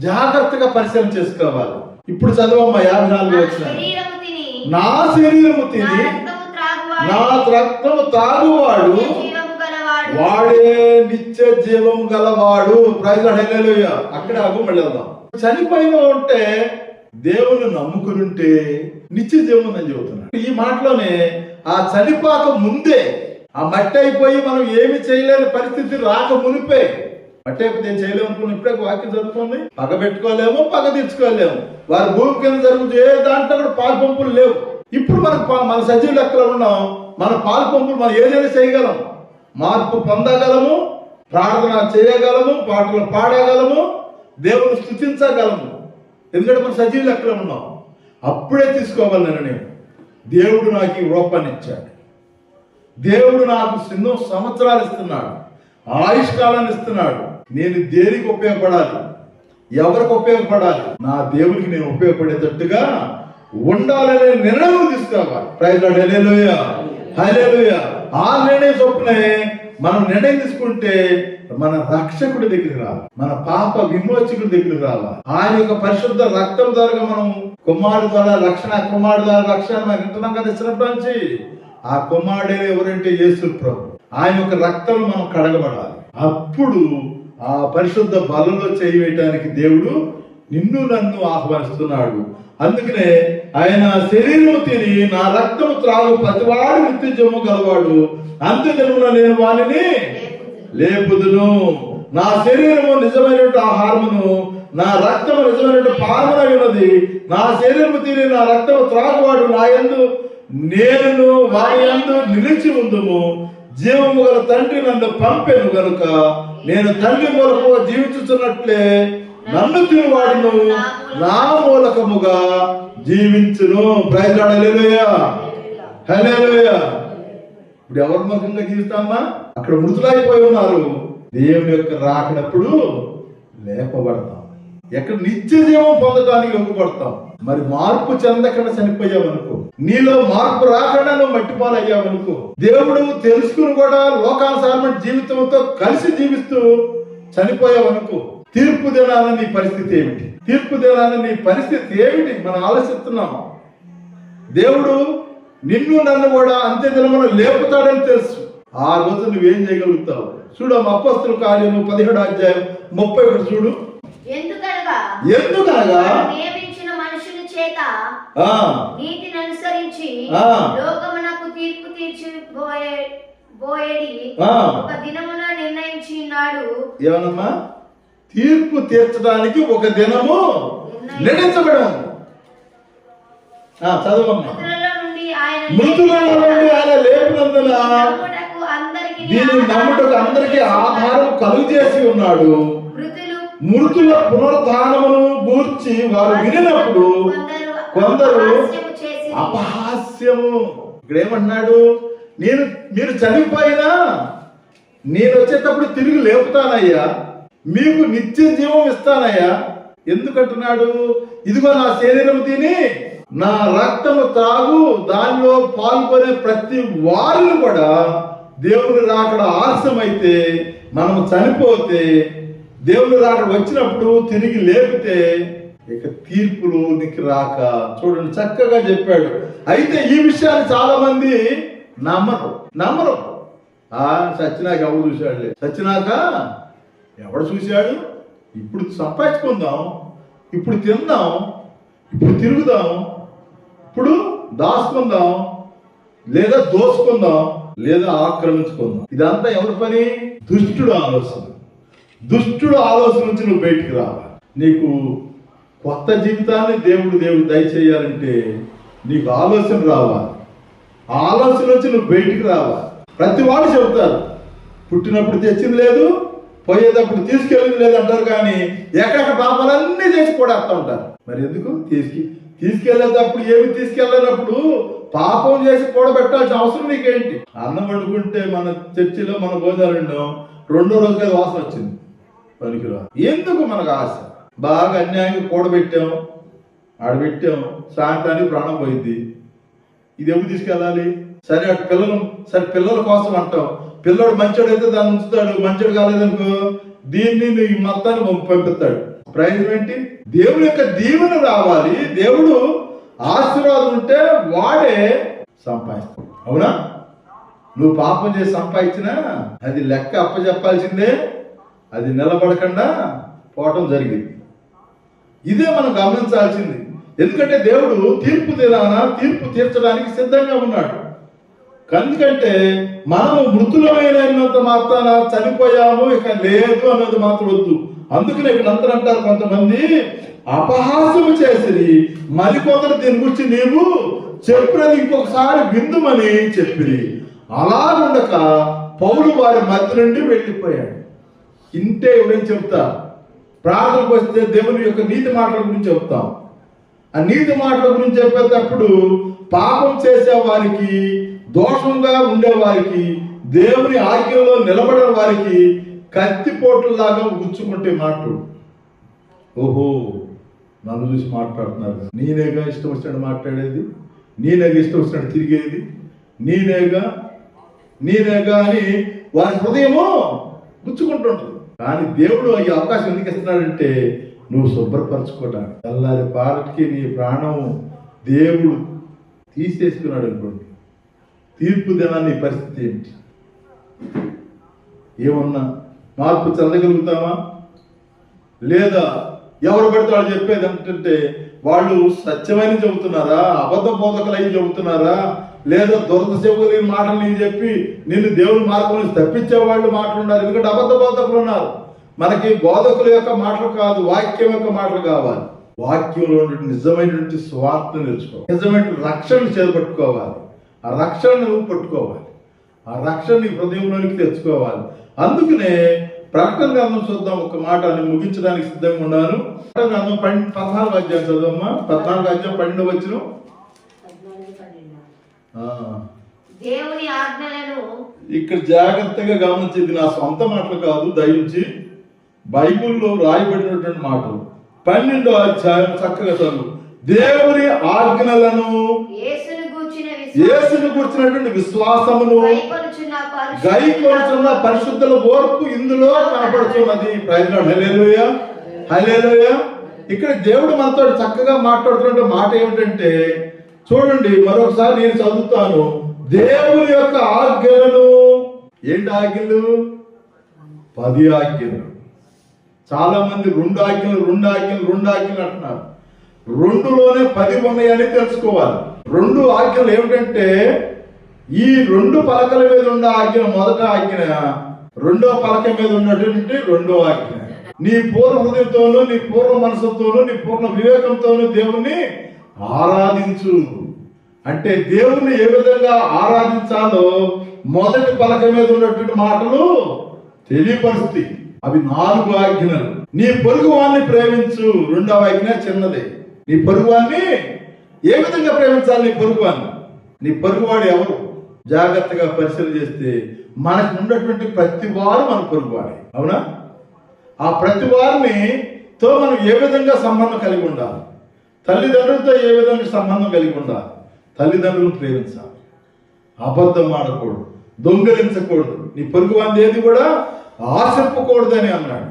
జాగ్రత్తగా పరిశీలన చేసుకోవాలి. ఇప్పుడు చదవమ్మ 54 వచ్చిన. నా శరీరము తిని నా రక్తము తాగువాడు వాడే నిత్య జీవము గలవాడు. ప్రైజ్ లార్డ్, హల్లెలూయా. అక్కడ మళ్ళీ వెళ్దాం. చనిపోయిన ఉంటే దేవుని నమ్ముకుని ఉంటే నిత్య జీవం అని చెబుతున్నాడు. ఈ మాటలోనే ఆ చనిపోక ముందే, ఆ మట్టి అయిపోయి మనం ఏమి చేయలేని పరిస్థితి రాక మునిపే, మట్టి అయిపోతే ఏం చేయలేము అనుకున్న ఇప్పుడే వాక్యం జరుగుతుంది. పగ పెట్టుకోలేము, పగ తెచ్చుకోలేము. వారి భూమి కింద జరుగుతుంది ఏ దాంట్లో కూడా పాలు పంపులు లేవు. ఇప్పుడు మన సజీవ లెక్కలో ఉన్నాం. మన పాలు పంపులు మనం ఏదైనా చేయగలం, మార్పు పొందగలము, ప్రార్థన చేయగలము, పాటలు పాడగలము, దేవుని స్తుతించగలము. ఎందుకంటే మనం సజీవ లెక్కలో ఉన్నాం. అప్పుడే తీసుకోగలను నేను. దేవుడు నాకు ఈ రూపాన్ని ఇచ్చాడు. దేవుడు నాకు ఎన్నో సంవత్సరాలు ఇస్తున్నాడు, ఆయుష్కాలాన్ని ఇస్తున్నాడు. నేను దేనికి ఉపయోగపడాలి, ఎవరికి ఉపయోగపడాలి? నా దేవునికి నేను ఉపయోగపడేటట్టుగా ఉండాలనే నిర్ణయం తీసుకోవాలి. ప్రైజ్ లార్డ్, హల్లెలూయా, హల్లెలూయా. ఆ నిర్ణయం చొప్పునే మనం నిర్ణయం తీసుకుంటే మన రక్షకుడి దగ్గరికి రావాలి, మన పాప విమోచకుడి దగ్గరికి రావాలి. ఆయన యొక్క పరిశుద్ధ రక్తం ద్వారా మనం కుమారుడు ద్వారా రక్షణ, కుమారుడు ద్వారా రక్షణ మనం వింటున్నాం కదా ఇచ్చినప్పటి నుంచి. ఆ కుమారుడే ఎవరంటే యేసు ప్రభు. ఆయన యొక్క రక్తం మనం కడగబడాలి. అప్పుడు ఆ పరిశుద్ధ బలలో చేయవేయటానికి దేవుడు నిన్ను నన్ను ఆహ్వానిస్తున్నాడు. అందుకనే ఆయన శరీరము తిని నా రక్తము త్రాగు ప్రతివాడు నిత్య జీవము గలవాడు, అంత్యదినమున నేను వానిని లేపుదును. నా శరీరము నిజమైనటువంటి ఆహారమును, నా రక్తము నిజమైనటువంటి పానమునై ఉన్నది. నా శరీరము తిని నా రక్తము త్రాగువాడు నా యందు, నేను వాని యందు నిలిచి ఉందుము. జీవము గల తండ్రి నన్ను పంపెను గనుక నేను తండ్రి మూలకముగా జీవించుతున్నట్లే నన్ను తినువాడును నా మూలకముగా జీవించును. ప్రైజ్ లార్డ్, హల్లెలూయా, హల్లెలూయా. ఇప్పుడు ఎవరి మూలకంగా జీవిస్తామా? అక్కడ మృతులైపోయి ఉన్నారు. దేవుని యొక్క రాకడప్పుడు లేపబడతాం. ఎక్కడ నిత్య జీవం పొందడానికి ఒప్పుపడతాం. మరి మార్పు చెందకుండా చనిపోయావనుకో, నీలో మార్పు రాకుండా నువ్వు మట్టిపాలు అయ్యావనుకో, దేవుడు తెలుసుకుని కూడా లోకానుసారమైన జీవితంతో కలిసి జీవిస్తూ చనిపోయావనుకో, తీర్పు దినాన నీ పరిస్థితి ఏమిటి? తీర్పు దినాన నీ పరిస్థితి ఏమిటి? మనం ఆలోచిస్తున్నాం. దేవుడు నిన్ను నన్ను కూడా అంత్య దినమున లేపుతాడని తెలుసు. ఆ రోజు నువ్వేం చేయగలుగుతావు? చూడు, అపోస్తలుల కార్యము 17వ అధ్యాయం 31 చూడు. ఎందుకనగా
నియమించిన మనుషుల చేత నీతిని అనుసరించి లోకమునకు తీర్పు తీర్చిబోయేడి ఒక దినమున నిర్ణయించి ఉన్నాడు.
ఏమన్నమ్మా? తీర్పు తీర్చడానికి ఒక దినము నటించబడి ఉంది. చదవమ్మా.
మృతులలో నుండి ఆయన
మృతులలో నుండి ఆయన లేపినందున దీన్ని నమ్ముటకు అందరికీ ఆధారం కలుగు చేసి ఉన్నాడు. మృతుల పునరుద్ధానమును గూర్చి వారు వినినప్పుడు కొందరు అపహాస్యము. ఇక్కడ ఏమన్నాడు? మీరు చనిపోయినా నేను వచ్చేటప్పుడు తిరిగి లేపుతానయ్యా, మీకు నిత్య జీవం ఇస్తానయ్యా. ఎందుకంటున్నాడు? ఇదిగో నా శరీరం తిని నా రక్తము త్రాగు, దానిలో పాల్గొనే ప్రతి వారిని కూడా దేవుని రాకడ ఆలస్యమైతే, మనం చనిపోతే దేవుని రాకడ వచ్చినప్పుడు తిరిగి లేపితే ఇక తీర్పులు నీకు రాక. చూడండి, చక్కగా చెప్పాడు. అయితే ఈ విషయాన్ని చాలా మంది నమ్మరు. సచ్చినాక ఎవడు చూశాడులే, సచ్చినాక ఎవడు చూశాడు? ఇప్పుడు సంపాదించుకుందాం, ఇప్పుడు తిందాం, ఇప్పుడు తిరుగుదాం, ఇప్పుడు దాచుకుందాం, లేదా దోసుకుందాం, లేదా ఆక్రమించుకుందాం. ఇదంతా ఎవరి పని? దుష్టుడు ఆలోచన. దుష్టుడు ఆలోచన నుంచి నువ్వు బయటికి రావాలి. నీకు కొత్త జీవితాన్ని దేవుడు దయచేయాలంటే నీకు ఆలోచన రావాలి. ఆలోచన నుంచి నువ్వు బయటికి రావాలి. ప్రతి వాళ్ళు చెబుతారు, పుట్టినప్పుడు తెచ్చింది లేదు, పోయేటప్పుడు తీసుకెళ్ళింది లేదు అంటారు. కానీ ఎక్కడెక్కడ పాపాలన్నీ చేసి కూడా వస్తూ ఉంటారు. మరి ఎందుకు తీసుకెళ్ళేటప్పుడు ఏమి తీసుకెళ్ళినప్పుడు పాపం చేసి కూడబెట్టాల్సిన అవసరం నీకేంటి? అన్నం వండుకుంటే మన చర్చిలో మన భోజనాలు ఉండడం, రెండో రోజుగా వాసన వచ్చింది, పనికిరా. ఎందుకు మనకు ఆశ? బాగా అన్యాయంగా కూడబెట్టాం, ఆడబెట్టాం, సాయంత్రానికి ప్రాణం పోయింది. ఇది ఎవరు తీసుకెళ్ళాలి? సరే అటు పిల్లల కోసం అంటాం. పిల్లడు మంచోడు అయితే దాన్ని ఉంచుతాడు, మంచోడు కాలేదనుకో దీన్ని ఈ మొత్తాన్ని పంపిస్తాడు. ప్రయోజనం ఏంటి? దేవుడి యొక్క దీవెన రావాలి. దేవుడు ఆశీర్వాదం ఉంటే వాడే సంపాదిస్తాడు. అవునా? నువ్వు పాపం చేసి సంపాదించినా అది లెక్క అప్పచెప్పాల్సిందే, అది నిలబడకుండా పోవటం జరిగింది. ఇదే మనం గమనించాల్సింది. ఎందుకంటే దేవుడు తీర్పు తీర్చడానికి సిద్ధంగా ఉన్నాడు. ఎందుకంటే మనము మృతులమైనంత మాత్రాన చనిపోయాము, ఇక లేదు అన్నది మాత్రం వద్దు. అందుకనే ఇక్కడ అంతా అంటారు కొంతమంది, అపహాస్యము చేసి మరికొందరు దీని గురించి నీవు చెప్పినది ఇంకొకసారి విందుమని చెప్పి అలాగుండక పౌలు వారి మధ్య నుండి వెళ్ళిపోయాడు. ఇంటే ఎవరైనా చెప్తా, ప్రార్థనకు వస్తే దేవుని యొక్క నీతి మాటల గురించి చెప్తాం. ఆ నీతి మాటల గురించి చెప్పేటప్పుడు పాపం చేసే వారికి, దోషంగా ఉండేవారికి, దేవుని ఆజ్ఞలో నిలబడిన వారికి కత్తిపోట్లలాగా గుచ్చుకుంటే మాటలు. ఓహో, నన్ను చూసి మాట్లాడుతున్నారు, నేనేగా ఇష్టం వచ్చినట్టు మాట్లాడేది, నేనేగా ఇష్టం వచ్చినట్టు తిరిగేది, నేనేగా అని వారి హృదయము గుచ్చుకుంటుంటుంది. కానీ దేవుడు ఈ అవకాశం ఎందుకు ఇస్తున్నాడంటే నువ్వు శుభ్రపరచుకోవడానికి. తెల్లారి పాలకి నీ ప్రాణం దేవుడు తీసేసుకున్నాడు అనుకోండి, తీర్పు దినాన్ని పరిస్థితి ఏంటి? ఏమన్నా మార్పు చెందగలుగుతామా? లేదా ఎవరు పడితే వాళ్ళు చెప్పేది ఏంటంటే వాళ్ళు సత్యమైన చెబుతున్నారా, అబద్ధ బోధకులు అయ్యి చెబుతున్నారా, లేదా దురద చెబులేని మాటలు నీకు చెప్పి నిన్ను దేవుని మార్గం నుంచి తప్పించే వాళ్ళు మాటలు ఉన్నారు. ఎందుకంటే అబద్ధ బోధకులు ఉన్నారు. మనకి బోధకుల యొక్క మాటలు కాదు, వాక్యం యొక్క మాటలు కావాలి. వాక్యంలో నిజమైనటువంటి స్వార్థ నేర్చుకోవాలి, నిజమైన రక్షణ చేపట్టుకోవాలి. ఆ రక్షణ నువ్వు పట్టుకోవాలి, ఆ రక్షణ నీ హృదయంలోనికి తెచ్చుకోవాలి. అందుకనే ప్రకటన గ్రంథం చూద్దాం. ఒక మాట అని ముగించడానికి సిద్ధంగా ఉన్నాను. ప్రకటన గ్రంథం 14వ అధ్యాయం చదువమ్మా. 14వ అధ్యాయం 12వ వచనం.
దేవుని ఆజ్ఞలను
ఇక్కడ జాగ్రత్తగా గమనించేది నా సొంత మాటలు కాదు, దయించి బైబిల్లో రాయబడినటువంటి మాటలు. 12వ అధ్యాయం చక్కగా చదువు. దేవుని ఆజ్ఞలను, యేసును కూర్చున్నటువంటి విశ్వాసమును గైకొనుచున్న పరిశుద్ధుల ఓర్పు ఇందులో కనపడుతున్నది. హల్లెలూయా, హల్లెలూయా. ఇక్కడ దేవుడు మనతో చక్కగా మాట్లాడుతున్న మాట ఏమిటంటే, చూడండి మరొకసారి నేను చదువుతాను. దేవుని యొక్క ఆజ్ఞలను, ఏంటి ఆజ్ఞలు? 10 ఆజ్ఞలు. చాలా మంది 2 ఆజ్ఞలు అంటున్నారు. 2లోనే 10 ఉన్నాయని తెలుసుకోవాలి. 2 ఆజ్ఞలు ఏమిటంటే, ఈ 2 పలకల మీద ఉన్న ఆజ్ఞ మొదట ఆజ్ఞ, 2వ పలక మీద ఉన్నటువంటి 2వ ఆజ్ఞ. నీ పూర్ణ హృదయంతోనూ, నీ పూర్ణ మనసుతోనూ, నీ పూర్ణ వివేకంతోనూ దేవుణ్ణి ఆరాధించు. అంటే దేవుణ్ణి ఏ విధంగా ఆరాధించాలో మొదటి పలక మీద ఉన్నటువంటి మాటలు తెలియపరుస్తాయి. అవి 4 ఆజ్ఞలు. నీ పొరుగు వాణ్ణి ప్రేమించు, 2వ ఆజ్ఞ చిన్నదే. నీ పొరుగు వాణ్ణి ఏ విధంగా ప్రేమించాలి? నీ పొరుగు వాణ్ణి, నీ పొరుగువాడు ఎవరు? జాగ్రత్తగా పరిశీలన చేస్తే మనకు ఉన్నటువంటి ప్రతి వారు మన పొరుగువాడే. అవునా? ఆ ప్రతి వారిని తో మనం ఏ విధంగా సంబంధం కలిగి ఉండాలి? తల్లిదండ్రులతో ఏ విధంగా సంబంధం కలిగి ఉండాలి? తల్లిదండ్రులను ప్రేమించాలి, అబద్ధం ఆడకూడదు, దొంగలించకూడదు, నీ పొరుగు వారిని ఏది కూడా ఆశింపకూడదని అన్నాడు.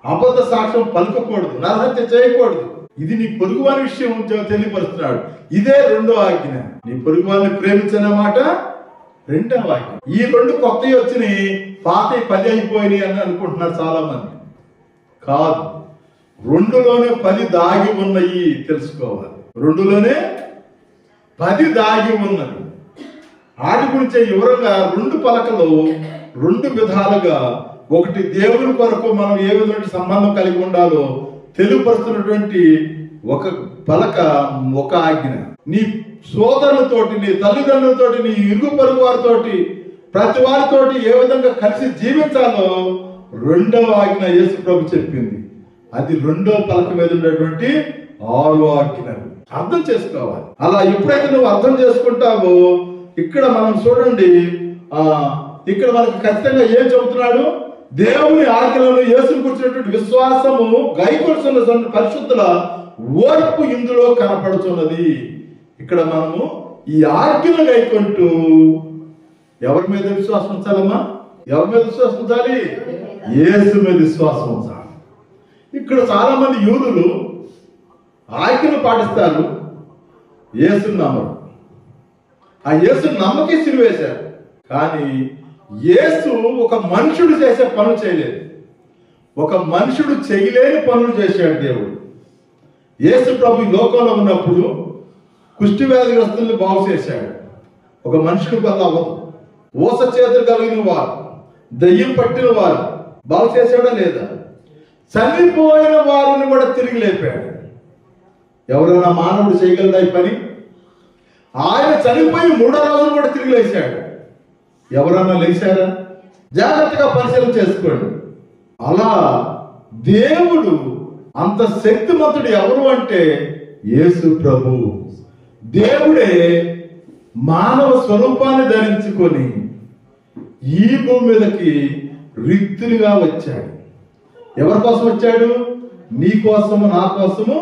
అబద్ధ సాక్ష్యం పలుకకూడదు, నరహత్య చేయకూడదు. ఇది నీ పొరుగు వారి విషయం తెలియపరుస్తున్నాడు. ఇదే 2వ ఆజ్ఞ. నీ పొరుగు వారిని ప్రేమించిన మాట 2వ ఆజ్ఞ. ఈ 2 కొత్తవి వచ్చినాయి, పాత 10 అయిపోయినాయి అని అనుకుంటున్నారు చాలా మంది. కాదు, 2లోనే 10 దాగి ఉన్నాయి. తెలుసుకోవాలి, 2లోనే 10 దాగి ఉన్నది. వాటి గురించే వివరంగా 2 పలకలు 2 విధాలుగా, ఒకటి దేవుని కొరకు మనం ఏ విధమైన సంబంధం కలిగి ఉండాలో తెలియపరుస్తున్నటువంటి ఒక పలక, ఒక ఆజ్ఞ. నీ సోదరులతోటి, నీ తల్లిదండ్రులతోటి, నీ ఇరుగు పొరుగు వారితోటి, ప్రతి వారితోటి ఏ విధంగా కలిసి జీవించాలో 2వ ఆజ్ఞ యేసు ప్రభు చెప్పింది. అది 2వ పలక మీద ఉన్నటువంటి 6 ఆజ్ఞలు. అర్థం చేసుకోవాలి. అలా ఎప్పుడైతే నువ్వు అర్థం చేసుకుంటావో, ఇక్కడ మనం చూడండి, ఇక్కడ మనకు ఖచ్చితంగా ఏం చెబుతున్నాడు? దేవుని ఆజ్ఞలను, యేసుని కూర్చున్నటువంటి విశ్వాసము, గైకొలుస్తున్న పరిశుద్ధుల ఓర్పు ఇందులో కనపడుతున్నది. ఇక్కడ మనము ఈ ఆజ్ఞలు గైకొంటూ ఎవరి మీద విశ్వాసం ఉంచాలమ్మా? ఎవరి మీద విశ్వాసం ఉంచాలి? యేసు మీద విశ్వాసం ఉంచాలి. ఇక్కడ చాలా మంది యూదులు ఆజ్ఞలు పాటిస్తారు, యేసుని నమ్మరు. ఆ యేసుని నమ్మకి సిలువేశారు. కానీ యేసు ఒక మనుషుడు చేసే పనులు చేయలేదు. ఒక మనుషుడు చేయలేని పనులు చేశాడు దేవుడు. యేసు ప్రభు లోకంలో ఉన్నప్పుడు కుష్టి వ్యాధిగ్రస్తుల్ని బాగు చేశాడు. ఒక మనుషుడి వల్ల అవ్వదు. ఊస చేతులు కలిగిన వారు, దయ్యం పట్టిన వారు బాగు చేశాడా లేదా? చనిపోయిన వారిని కూడా తిరిగి లేపాడు. ఎవరైనా మానవుడు చేయగలడా ఈ పని? ఆయన చనిపోయి 3వ రోజున కూడా తిరిగి లేచాడు. ఎవరన్నా లేచారా? జాగ్రత్తగా పరిశీలన చేసుకోండి. అలా దేవుడు అంత శక్తిమంతుడు ఎవరు అంటే యేసు ప్రభు. దేవుడే మానవ స్వరూపాన్ని ధరించుకొని ఈ భూమి మీదకి రిక్తునిగా వచ్చాడు. ఎవరి కోసం వచ్చాడు? నీ కోసము, నా కోసము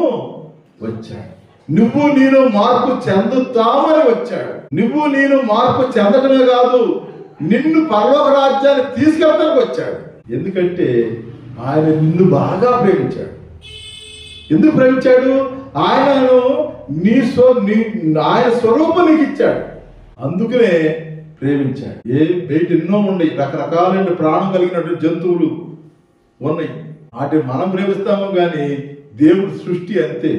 వచ్చాడు. నువ్వు నేను మార్పు చెందుతామని వచ్చాడు. నువ్వు నేను మార్పు చెందడమే కాదు, నిన్ను పరలోక రాజ్యాన్ని తీసుకెళ్ళడానికి వచ్చాడు. ఎందుకంటే ఆయన నిన్ను బాగా ప్రేమించాడు. ఎందుకు ప్రేమించాడు? ఆయనను ఆయన స్వరూపం నీకు ఇచ్చాడు, అందుకనే ప్రేమించాడు. బయట ఎన్నో ఉన్నాయి, రకరకాలైన ప్రాణం కలిగినటువంటి జంతువులు ఉన్నాయి. వాటిని మనం ప్రేమిస్తాము, కానీ దేవుడి సృష్టి అంతే.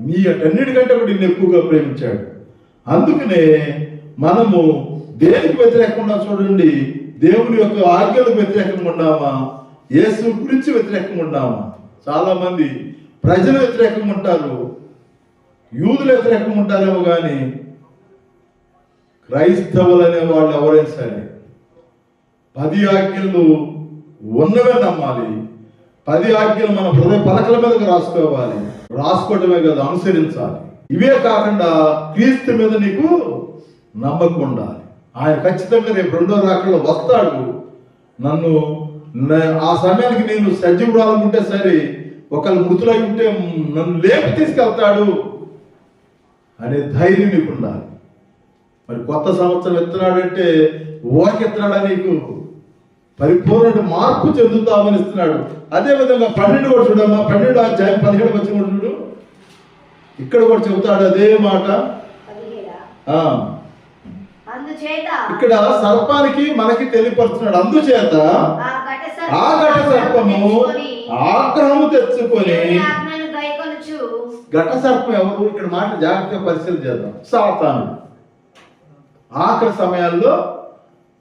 నీ అన్నిటికంటే కూడా నిన్ను ఎక్కువగా ప్రేమించాడు. అందుకనే మనము దేనికి వ్యతిరేకంగా చూడండి, దేవుని యొక్క ఆజ్ఞలకు వ్యతిరేకంగా ఉన్నామా? యేసు గురించి వ్యతిరేకంగా ఉన్నామా? చాలా మంది ప్రజలు వ్యతిరేకంగా ఉంటారు, యూదులు వ్యతిరేకంగా ఉంటారేమో, కానీ క్రైస్తవులు అనే వాళ్ళు ఎవరైనా సరే 10 ఆజ్ఞలు ఉన్నవే నమ్మాలి. 10 ఆజ్ఞలు మన హృదయ పలకల మీదకి రాసుకోవాలి. రాసుకోవటమే కాదు, అనుసరించాలి. ఇవే కాకుండా క్రీస్తు మీద నీకు నమ్మకం ఉండాలి. ఆయన ఖచ్చితంగా రేపు 2వ రాకడలో వస్తాడు. ఆ సమయానికి నేను సజీవుడాలనుకుంటే సరే, ఒకళ్ళు మృతులై ఉంటే నన్ను లేపి తీసుకెళ్తాడు అనే ధైర్యం నీకు ఉండాలి. మరి కొత్త సంవత్సరం ఎత్తున్నాడంటే ఓకెత్తున్నాడా? నీకు పరిపూర్ణ మార్పు చెందుతామని ఇస్తున్నాడు. అదేవిధంగా 12 కూడా చూడమ్మా, 12వ అధ్యాయం 17 వచ్చి కూడా చూడు. ఇక్కడ కూడా చెబుతాడు అదే మాట. ఇక్కడ సర్పానికి మనకి తెలియపరుస్తున్నాడు. అందుచేత ఆ ఘట సర్పము ఆగ్రహము తెచ్చుకొని, ఘట సర్పం ఎవరు? ఇక్కడ మాట జాగ్రత్తగా పరిశీలన చేద్దాం. సాతాను. ఆఖరి సమయాల్లో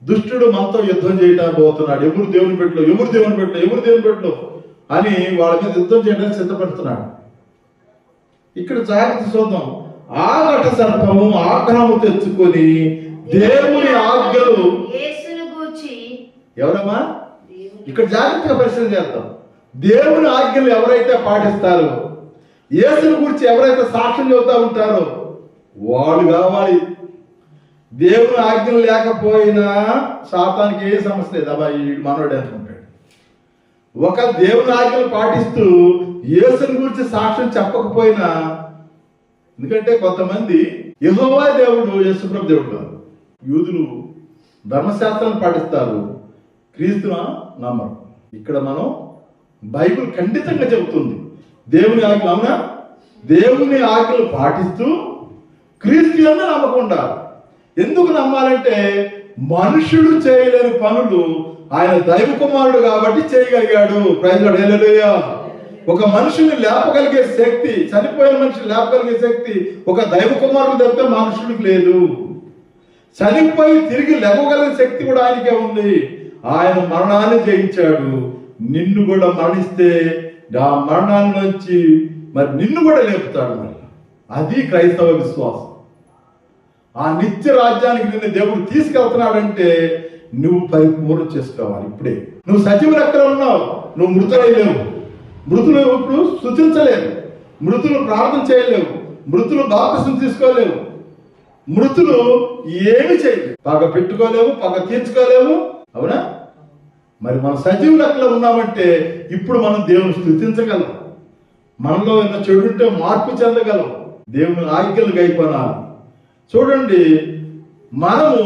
దుష్టుడు మనతో యుద్ధం చేయడానికి పోతున్నాడు. ఎవరు దేవుని పెట్టలో అని వాళ్ళ మీద యుద్ధం చేయడానికి సిద్ధపడుతున్నాడు. ఇక్కడ జాగ్రత్త చూద్దాం. ఆ ఘట సర్పము ఆగ్రహము తెచ్చుకొని దేవుని ఆజ్ఞలు
యేసును గూర్చి
ఎవరమ్మా? ఇక్కడ జాగ్రత్తగా పరిశీలన చేద్దాం. దేవుని ఆజ్ఞలు ఎవరైతే పాటిస్తారో, యేసుని గురించి ఎవరైతే సాక్ష్యం చెబుతా ఉంటారో వాళ్ళు కావాలి. దేవుని ఆజ్ఞలు లేకపోయినా సాతానికి ఏ సమస్య లేదు. అబ్బా ఈ మనోడే అనుకుంటాడు. ఒక దేవుని ఆజ్ఞలు పాటిస్తూ యేసుని గురించి సాక్ష్యం చెప్పకపోయినా, ఎందుకంటే కొంతమంది యెహోవా దేవుడు యేసుప్రభు దేవుడు కాదు. యూదులు ధర్మశాస్త్రాన్ని పాటిస్తారు, క్రీస్తును నమ్మరు. ఇక్కడ మనం బైబిల్ ఖండితంగా చెబుతుంది దేవుని ఆజ్ఞలు, అవునా? దేవుని ఆజ్ఞలు పాటిస్తూ క్రీస్తులను నమ్మకుండా. ఎందుకు నమ్మాలంటే మనుషుడు చేయలేని పనులు ఆయన దైవ కుమారుడు కాబట్టి చేయగలిగాడు. ప్రైజ్ లార్డ్, హల్లెలూయా. ఒక మనుషుని లేపగలిగే శక్తి, చనిపోయిన మనిషిని లేపగలిగే శక్తి ఒక దైవ కుమారుడు తప్పితే మనుషుడికి లేదు. చనిపోయి తిరిగి లేవగలిగే శక్తి కూడా ఆయనకే ఉంది. ఆయన మరణాన్ని జయించాడు. నిన్ను కూడా మరణిస్తే ఆ మరణాన్ని నుంచి మరి నిన్ను కూడా లేపుతాడు. మరి అది క్రైస్తవ విశ్వాసం. ఆ నిత్య రాజ్యానికి నిన్ను దేవుడు తీసుకెళ్తున్నాడంటే నువ్వు పరిపూర్ణ చేసుకోవాలి. ఇప్పుడే నువ్వు సజీవ లెక్కలో ఉన్నావు, నువ్వు మృతులైలేవు. మృతులు ఇప్పుడు స్తుతించలేవు, మృతులు ప్రార్థన చేయలేవు, మృతులు బాప్తిసం తీసుకోలేవు, మృతులు ఏమి చేయలేవు, పగ పెట్టుకోలేవు, పగ తీర్చుకోలేవు. అవునా? మరి మనం సజీవ లెక్కలో ఉన్నామంటే ఇప్పుడు మనం దేవుని స్తుతించగలం. మనలో ఉన్న చెడు ఉంటే మార్పు చెందగలం. దేవుని ఆజ్ఞలు గైకొనాలి. చూడండి, మనము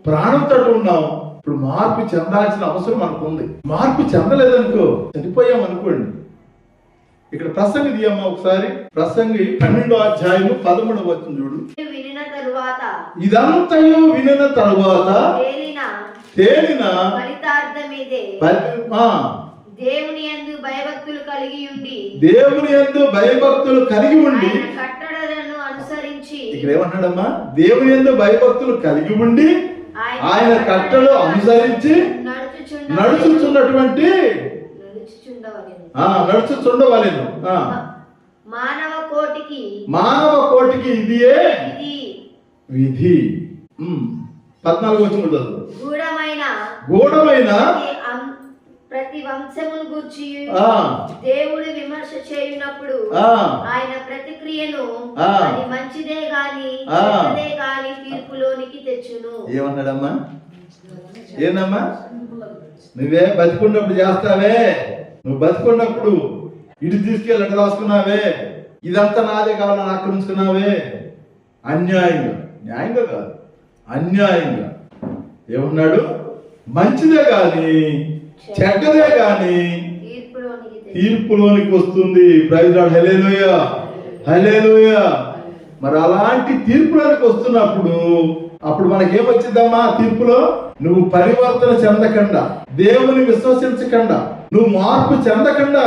ప్రాణంతో ఉన్నాం. ఇప్పుడు మార్పు చెందాల్సిన అవసరం మనకు ఉంది. మార్పు చెందలేదనుకో చనిపోయాం అనుకోండి. ఇక్కడ ప్రసంగి తీయమ్మ ఒకసారి. ప్రసంగి 12వ అధ్యాయము 13వ వచనం చూడు.
వినిన తరువాత
ఇదంతయు వినిన తరువాత తేలిన
ఫలితార్థమిదే, దేవుని యందు భయభక్తులు కలిగి ఉండి,
దేవుని యందు భయభక్తులు కలిగి ఉండి
ఆయన కట్టడలను అనుసరించి.
ఇక్కడ ఏమన్నాడమ్మా? దేవుని యందు భయభక్తులు కలిగి ఉండి ఆయన కట్టడలు అనుసరించి నడుచుచున్నటువంటి నడుచుచుండవలెను.
మానవ కోటికి
ఇదియే విధి. 14వ వచనం చదువు. గూఢమైన
ప్రతి వంశమును గూర్చి దేవుడు విమర్శ చేయునప్పుడు ఆయన ప్రతిక్రియను అది మంచిదే గాని చెడ్డదే గాని తీర్పులోనికి తెచ్చును.
ఏమన్నాడమ్మా? ఏందమ్మా? నువ్వే బతికున్నప్పుడు చేస్తావే, నువ్వు బతికున్నప్పుడు ఇటు తీసుకెళ్ళి అక్కడ రాసుకున్నావే, ఇదంతా నాదే కావాలని ఆక్రమించుకున్నావే, అన్యాయంగా, న్యాయంగా కాదు అన్యాయంగా. ఏమన్నాడు? మంచిదే గాని చెడ్డదే గాని తీర్పులోనికి వస్తుంది. ప్రైజ్ లార్డ్, హల్లెలూయా, హల్లెలూయా. మరి అలాంటి తీర్పులోనికి వస్తున్నప్పుడు అప్పుడు మనకేమొచ్చిందమ్మా? తీర్పులో నువ్వు పరివర్తన చెందకుండా, దేవుని విశ్వసించకుండా, నువ్వు మార్పు చెందకుండా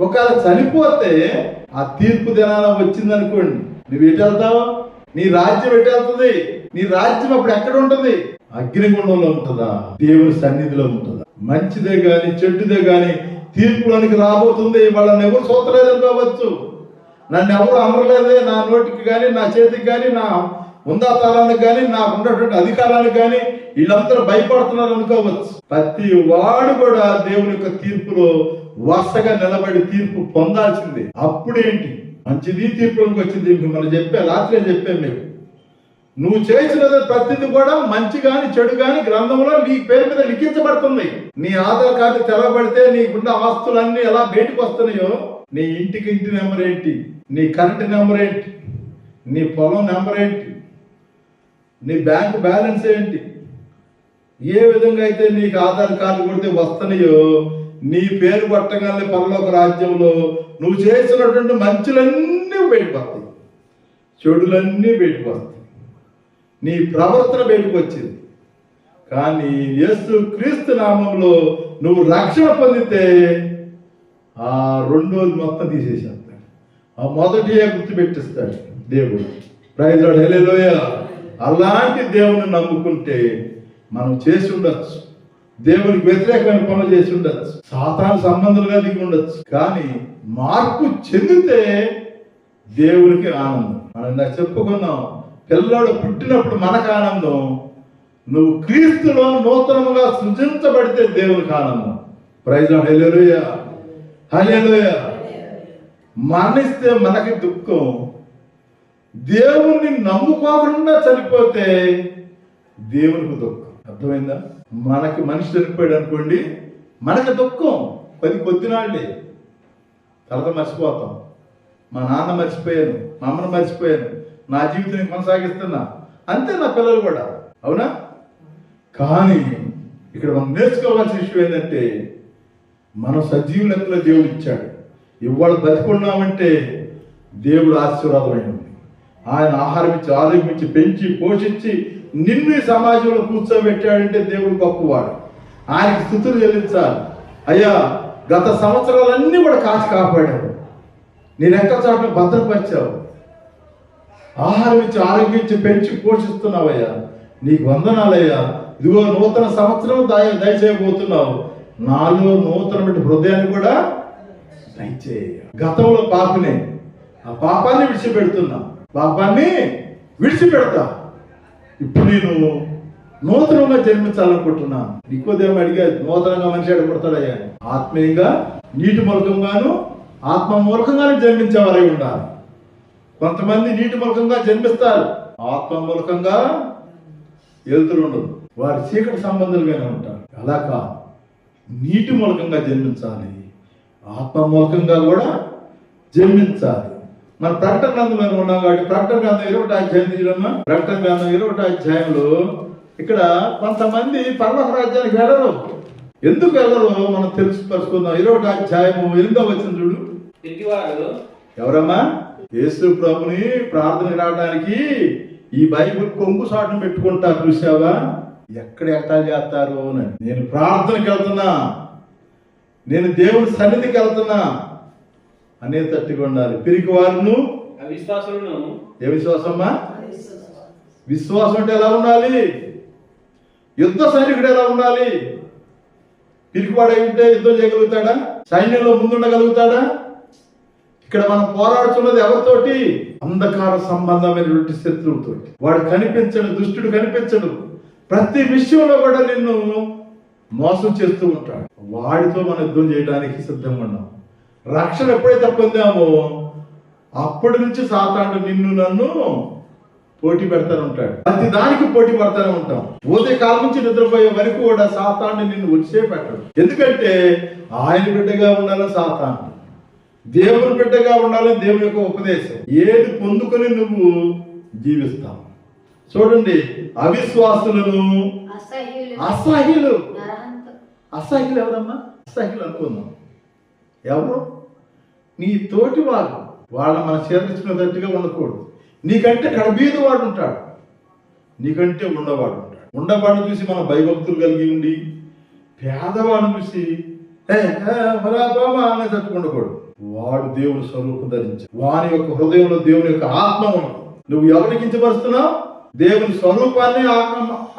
ఒకవేళ చనిపోతే ఆ తీర్పు దినాన వచ్చిందనుకోండి, నువ్వు ఎటు వెళ్తావు? నీ రాజ్యం ఎటు వెళ్తుంది? నీ రాజ్యం అప్పుడు ఎక్కడ ఉంటుంది? అగ్నిగుండంలో ఉంటుందా? దేవుని సన్నిధిలో ఉంటుందా? మంచిదే గాని చెడ్డుదే గాని తీర్పులోనికి రాబోతుంది. వాళ్ళని ఎవరు చూతలేదనుకోవచ్చు, నన్ను ఎవరు అనరలేదే, నా నోటికి కానీ నా చేతికి కానీ నా ఉందాతారానికి కానీ నాకు ఉన్నటువంటి అధికారానికి కానీ వీళ్ళందరూ భయపడుతున్నారు అనుకోవచ్చు. ప్రతి వాడు కూడా దేవుని యొక్క తీర్పులో వరుసగా నిలబడి తీర్పు పొందాల్సిందే. అప్పుడేంటి? మంచిది తీర్పులోకి వచ్చింది. మిమ్మల్ని రాత్రి చెప్పాను మీకు, నువ్వు చేసినది ప్రతిది కూడా మంచి గాని చెడు గాని గ్రంథంలో నీ పేరు మీద లిఖించబడుతుంది. నీ ఆధార్ కార్డు తెరవబడితే నీకున్న ఆస్తులన్నీ ఎలా బయటకు వస్తున్నాయో, నీ ఇంటి నెంబర్ ఏంటి, నీ కరెంట్ నెంబర్ ఏంటి, నీ పొలం నెంబర్ ఏంటి, నీ బ్యాంక్ బ్యాలెన్స్ ఏంటి, ఏ విధంగా అయితే నీకు ఆధార్ కార్డు కొడితే వస్తున్నాయో, నీ పేరు పట్టగానే పరలోక రాజ్యంలో నువ్వు చేసినటువంటి మంచులన్నీ బయటకు వస్తాయి, చెడులన్నీ బయటకు వస్తాయి. నీ ప్రవర్తన బయటకు వచ్చింది. కానీ యేసు క్రీస్తు నామంలో నువ్వు రక్షణ పొందితే ఆ రెండోది మొత్తం తీసేసేస్తాడు. ఆ మొదటియే గుర్తుపెట్టిస్తాడు దేవుడు. ప్రైజ్ లార్డ్, హల్లెలూయా. అలాంటి దేవుని నమ్ముకుంటే మనం చేసి ఉండొచ్చు. దేవునికి వ్యతిరేకమైన పనులు చేసి ఉండొచ్చు, సాతాను సంబంధాలుగా దిగి ఉండొచ్చు. కానీ మార్పు చెందితే దేవునికి ఆనందం. మనం ఇందాక చెప్పుకున్నాం, పిల్లాడు పుట్టినప్పుడు మనకు ఆనందం, నువ్వు క్రీస్తులో నూతనముగా సృజించబడితే దేవునికి ఆనందం. Praise Lord. Hallelujah, hallelujah. మరణిస్తే మనకి దుఃఖం, దేవుణ్ణి నమ్ముకోకుండా చనిపోతే దేవునికి దుఃఖం. అర్థమైందా? మనకి మనిషి చనిపోయాడు అనుకోండి, మనకి దుఃఖం కొద్ది నాళ్ళే, తర్వాత మర్చిపోతాం. మా నాన్న మర్చిపోయాను, మా అమ్మను మర్చిపోయాను, నా జీవితాన్ని కొనసాగిస్తున్నా, అంతే నా పిల్లలు కూడా. అవునా? కానీ ఇక్కడ మనం నేర్చుకోవాల్సిన విషయం ఏంటంటే, మనం సజీవ లెక్కలో దేవుడు ఇచ్చాడు. ఇవాళ బతికున్నామంటే దేవుడు ఆశీర్వాదమై ఉంది. ఆయన ఆహారం ఇచ్చి, ఆరోగ్యం ఇచ్చి, పెంచి, పోషించి నిన్ను ఈ సమాజంలో కూర్చోబెట్టాడంటే దేవుడు గొప్పవాడు. ఆయనకి స్తుతులు చెల్లించాలి. అయ్యా, గత సంవత్సరాలన్నీ కూడా కాచి కాపాడావు, నేను ఎక్కడ చాటును భద్రపరిచావు, ఆహారం ఇచ్చి, ఆరోగ్యం ఇచ్చి, పెంచి పోషిస్తున్నావయ్యా, నీకు వందనాలయ్యా. ఇదిగో నూతన సంవత్సరం దయచేయబోతున్నావు, నాలో నూతన హృదయాన్ని కూడా దయచేయ. గతంలో పాపనే, ఆ పాపాన్ని విడిచిపెడుతున్నా, పాపాన్ని విడిచిపెడతా. ఇప్పుడు నేను నూతనంగా జన్మించాలనుకుంటున్నా. నికోదేము అడిగా, నూతనంగా మనిషి అడగబడతాడయ్యా? ఆత్మీయంగా, నీటి మూలకంగాను ఆత్మ మూలకంగానే జన్మించేవారై ఉండాలి. కొంతమంది నీటి మూలకంగా జన్మిస్తారు, ఆత్మ మూలకంగా వెళ్తురు ఉండదు, వారి చీకటి సంబంధాలుగానే ఉంటారు. అలా కాదు, నీటి మూలకంగా జన్మించాలి, ఆత్మ మూలకంగా కూడా జన్మించాలి. మన ప్రకటన గ్రంథంలో ఉన్నాం కాబట్టి ప్రకటన గ్రంథం 21వ అధ్యాయం తీయడమ్మా. ప్రకటన గ్రంథం 21వ అధ్యాయంలో ఇక్కడ కొంతమంది పరలోక రాజ్యానికి వెళ్ళరు. ఎందుకు వెళ్ళరు మనం తెలుసుకుందాం. 21వ అధ్యాయము 8వ వచనం చూడు. ఎవరమ్మా? యేసు ప్రభుని ప్రార్థనకు రావడానికి ఈ బైబిల్ కొంగు సాటును పెట్టుకుంటారు, చూసావా? ఎక్కడ ఎట్టా చేస్తారు అని. నేను ప్రార్థనకి వెళ్తున్నా, నేను దేవుని సన్నిధికి వెళ్తున్నా అనేటట్టుగా ఉండాలి. పిరికి వారును అవిశ్వాసులను. ఏ విశ్వాసమ్మా? విశ్వాసం అంటే ఎలా ఉండాలి? యుద్ధ సైనికుడు ఎలా ఉండాలి? పిరికివాడు ఉంటే యుద్ధం చేయగలుగుతాడా? సైన్యంలో ముందుండగలుగుతాడా? ఇక్కడ మనం పోరాడుతున్నది ఎవరితోటి? అంధకార సంబంధమైనటువంటి శత్రువుతో. వాడు కనిపించడు, దుష్టుడు కనిపించడు, ప్రతి విషయంలో కూడా నిన్ను మోసం చేస్తూ ఉంటాడు. వాడితో మనం యుద్ధం చేయడానికి సిద్ధంగా ఉన్నాం. రక్షణ ఎప్పుడైతే పొందామో అప్పటి నుంచి సాతాను నిన్ను నన్ను పోటీ పెడతానే ఉంటాడు. ప్రతి దానికి పోటీ పడతానే ఉంటాం. ఉదయ కాలం నుంచి నిద్రపోయే వరకు కూడా సాతాను నిన్ను వచ్చే పెట్టడు. ఎందుకంటే ఆయన బిడ్డగా ఉండాలని సాతాను, దేవుని బిడ్డగా ఉండాలని దేవుని యొక్క ఉపదేశం. ఏది పొందుకొని నువ్వు జీవిస్తావు. చూడండి, అవిశ్వాసులను, అసహ్యులు. అసహ్యులు ఎవరమ్మా? అసహ్యులు అనుకుందాం. ఎవరు? నీ తోటి వాడు. వాళ్ళ మన చేర్చుకునేటట్టుగా ఉండకూడదు. నీకంటే కడబీద వాడు ఉంటాడు, నీకంటే ఉండవాడు ఉంటాడు. ఉండవాడిని చూసి మనం భయభక్తులు కలిగి ఉండి, పేదవాడిని చూసి అనేటట్టు ఉండకూడదు. వాడు దేవుని స్వరూపం ధరించాడు. వాని యొక్క హృదయంలో దేవుని యొక్క ఆత్మ ఉన్నది. నువ్వు ఎవరికి కించపరుస్తున్నావు? దేవుని స్వరూపాన్ని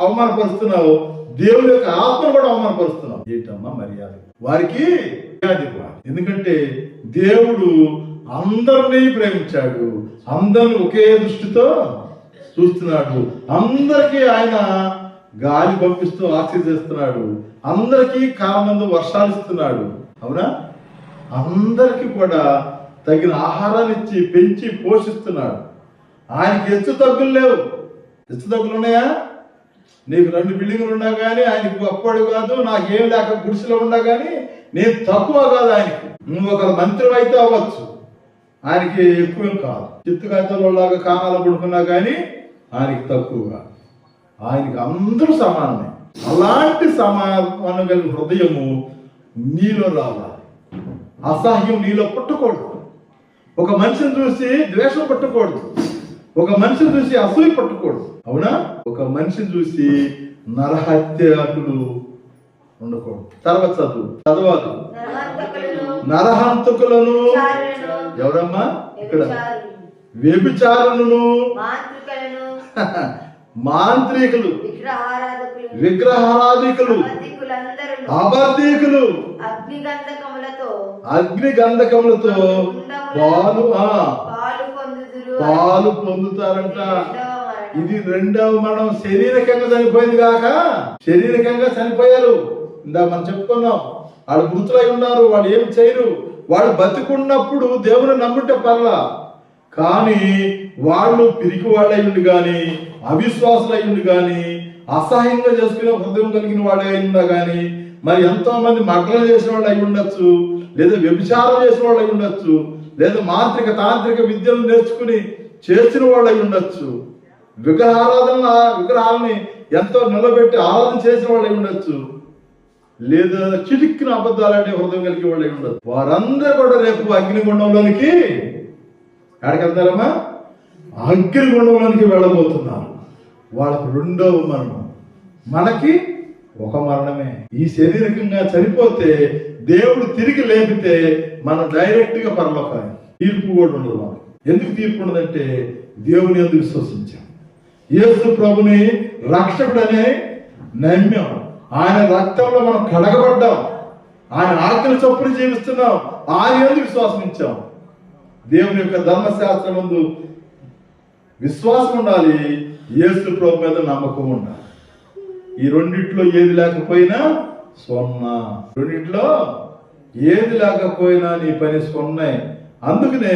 అవమానపరుస్తున్నావు, దేవుని యొక్క ఆత్మను కూడా అవమానపరుస్తున్నావు. ఏంటమ్మా మర్యాద? వారికి ఎందుకంటే దేవుడు అందరినీ ప్రేమించాడు, అందరిని ఒకే దృష్టితో చూస్తున్నాడు, అందరికీ ఆయన గాలి పంపిస్తూ ఆశీర్వదిస్తున్నాడు, అందరికీ కాలమందు వర్షాలు ఇస్తున్నాడు. అవునా? అందరికీ కూడా తగిన ఆహారాన్ని ఇచ్చి పెంచి పోషిస్తున్నాడు. ఆయనకి హెచ్చు తగ్గులు లేవు. హెచ్చు తగ్గులు ఉన్నాయా? నీకు 2 బిల్డింగులు ఉన్నా కానీ ఆయనకి గొప్పవాడు కాదు, నాకేం లేక గుడిసెలో ఉన్నా కానీ నేను తక్కువ కాదు ఆయనకి. నువ్వు ఒక మంత్రి అయితే అవ్వచ్చు, ఆయనకి ఎక్కువ కాదు. చిత్తుకాయతలాగా కానాలు పడుకున్నా కానీ ఆయనకి తక్కువ కాదు. ఆయనకి అందరూ సమానమే. అలాంటి సమానం కలిగిన హృదయము నీలో రావాలి. అసహ్యం నీలో పుట్టకూడదు. ఒక మనిషిని చూసి ద్వేషం పుట్టకూడదు, ఒక మనిషిని చూసి అసూయ పుట్టకూడదు. అవునా? ఒక మనిషిని చూసి నరహత్యాకులు ఉండకూడదు. తర్వాత చదవాలి. నరహంతకులను. ఎవరమ్మా? ఇక్కడ వ్యభిచారులను, మాంత్రికులు, విగ్రహారాధికులు, అబద్ధీకులు అగ్నిగంధకములతో పాలు పొందుతారంట. ఇది రెండవ మరణం. శారీరకంగా చనిపోయింది కాక శారీరకంగా చనిపోయారు. ఇందా మనం చెప్పుకున్నాం, వాళ్ళు మృతులై ఉన్నారు, వాళ్ళు ఏం చేయరు. వాళ్ళు బతికున్నప్పుడు దేవుని నమ్ముంటే పర్లా, కానీ వాళ్ళు పిరికి వాళ్ళు అయ్యిండు కానీ, అవిశ్వాసులు అయ్యిండు కానీ, అసహ్యంగా చేసుకునే హృదయం కలిగిన వాడు అయిందా కానీ, మరి ఎంతో మంది మర్డర్లు చేసిన వాళ్ళు అయి ఉండొచ్చు, లేదా వ్యభిచారం చేసిన వాళ్ళు అయి ఉండొచ్చు, లేదా మాంత్రిక తాంత్రిక విద్యలు నేర్చుకుని చేసిన వాళ్ళు అయి ఉండొచ్చు, విగ్రహాలని ఎంతో నిలబెట్టి ఆరాధన చేసిన వాళ్ళు అయి ఉండొచ్చు, లేదా చిటిక్కిన అబద్ధాలంటే హృదయం కలిగి వాళ్ళు అయి ఉండొచ్చు. వారందరూ కూడా రేపు అగ్నిగుండంలోనికి ఎక్కడికి వెళ్తారమ్మా? అగ్నిగుండంలోనికి వెళ్ళబోతున్నారు. వాళ్ళకు రెండవ మరణం, మనకి ఒక మరణమే. ఈ శారీరకంగా చనిపోతే దేవుడు తిరిగి లేపితే మనం డైరెక్ట్ గా పరలోకానికి. తీర్పు కూడా ఉండదు మనకు. ఎందుకు తీర్పు ఉండదంటే దేవుని యందు విశ్వసించాం, యేసు ప్రభుని రక్షకుడనే నమ్మాం, ఆయన రక్తంలో మనం కడగబడ్డాం, ఆయన ఆజ్ఞల చొప్పున జీవిస్తున్నాం, ఆయన యందు విశ్వాసం ఇచ్చాం. దేవుని యొక్క ధర్మశాస్త్రం ముందు విశ్వాసం ఉండాలి, యేసు ప్రభు మీద నమ్మకం ఉండాలి. ఈ రెండిట్లో ఏది లేకపోయినా సున్నా. రెండిట్లో ఏది లేకపోయినా నీ పని సున్నాయి. అందుకనే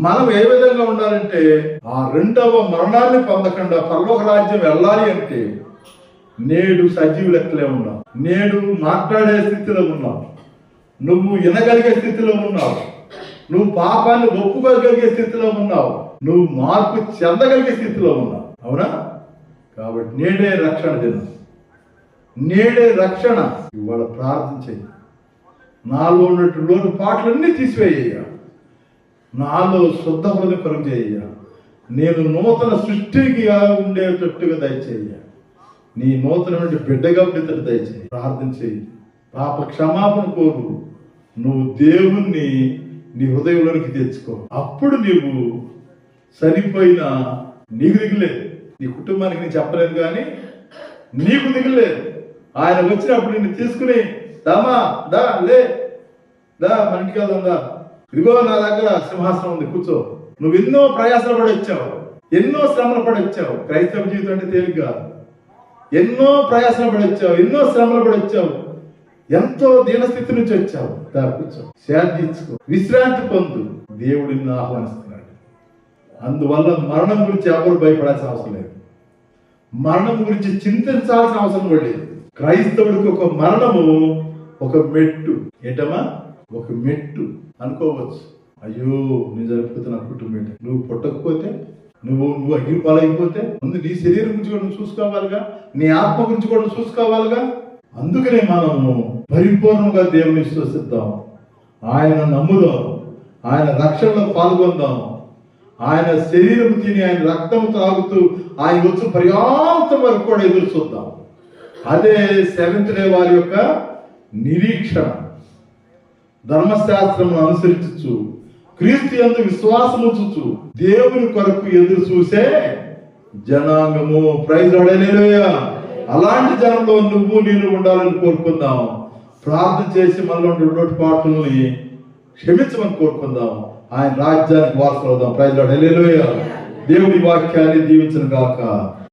మనం ఏ విధంగా ఉండాలంటే, ఆ రెండవ మరణాన్ని పొందకుండా పరలోక రాజ్యం వెళ్ళాలి అంటే నేడు సజీవు లెక్కలే ఉన్నావు, నేడు మాట్లాడే స్థితిలో ఉన్నావు, నువ్వు వినగలిగే స్థితిలో ఉన్నావు, నువ్వు పాపాన్ని ఒప్పుకోగలిగే స్థితిలో ఉన్నావు, నువ్వు మార్పు చెందగలిగే స్థితిలో ఉన్నావు. అవునా? కాబట్టి నేడే రక్షణ దినం, నేడే రక్షణ. ఇవాళ ప్రార్థన చెయ్యి, నాలో ఉన్నట్టు లోటు పాటలన్నీ తీసివేయ, నాలో శుద్ధ హృదయం కలుగు చేయ, నేను నూతన సృష్టికి ఉండేటట్టుగా దయచేయ, నీ నూతనమైన బిడ్డగా ఉండేటట్టు దయచేయి. ప్రార్థన చేయి, పాప క్షమాపణ కోరు, నువ్వు దేవుణ్ణి నీ హృదయంలోనికి తెచ్చుకో. అప్పుడు నీవు సరిపోయినా నీకు దిగులేదు, నీ కుటుంబానికి నేను చెప్పలేదు కానీ నీకు దిగులేదు. ఆయన వచ్చినప్పుడు నిన్ను తీసుకుని దామా దా లే దా మన ఇంటికి వెళ్దా, ఇదిగో నా దగ్గర సింహాసనం ఉంది, కూర్చో. నువ్వు ఎన్నో ప్రయాసాలు పడి వచ్చావు, ఎన్నో శ్రమలు పడి వచ్చావు. క్రైస్తవ జీవితం అంటే తేలిగ్గా ఎన్నో ప్రయాసాలు పడి వచ్చావు, ఎన్నో శ్రమలు పడి వచ్చావు, ఎంతో దీనస్థితి నుంచి వచ్చావు. దా కూర్చో, శాంతించుకో, విశ్రాంతి పొందు. దేవుడు నిన్ను ఆహ్వానిస్తున్నాడు. అందువల్ల మరణం గురించి ఎవరు భయపడాల్సిన అవసరం లేదు, మరణం గురించి చింతించాల్సిన అవసరం కూడా లేదు. క్రైస్తవుడికి ఒక మరణము ఒక మెట్టు. ఏంటమ్మా? ఒక మెట్టు అనుకోవచ్చు. అయ్యో నేను జరుపుతున్న కుటుంబం, నువ్వు పుట్టకపోతే, నువ్వు అగ్ని పాలైపోతే ముందు నీ శరీరం గురించి కూడా నువ్వు చూసుకోవాలిగా, నీ ఆత్మ గురించి కూడా చూసుకోవాలిగా. అందుకనే మనము పరిపూర్ణంగా దేవుని విశ్వసిద్దాం, ఆయన నమ్ముదాం, ఆయన రక్షణలో పాల్గొందాం, ఆయన శరీరం తిని ఆయన రక్తం త్రాగుతూ ఆయన వచ్చి పర్యాంతం వరకు కూడా ఎదురు చూద్దాం. అదే సెవెంత్ డే వారి యొక్క నిరీక్షణ. ధర్మశాస్త్రం అనుసరించు, క్రీస్తు యందు విశ్వాసం ఉంచు, దేవుని కొరకు ఎదురు చూసే జనాంగము. ప్రైజ్ హల్లెలూయా. అలాంటి జనంలో నువ్వు నేను ఉండాలని కోరుకుందాం. ప్రార్థన చేసి మనలో లోటుపాట్లని క్షమించమని కోరుకుందాం. ఆయన రాజ్యానికి వారసులు అవుదాం. ప్రైజ్ హల్లెలూయా. దేవుడి వాక్యాన్ని దీవించును గాక.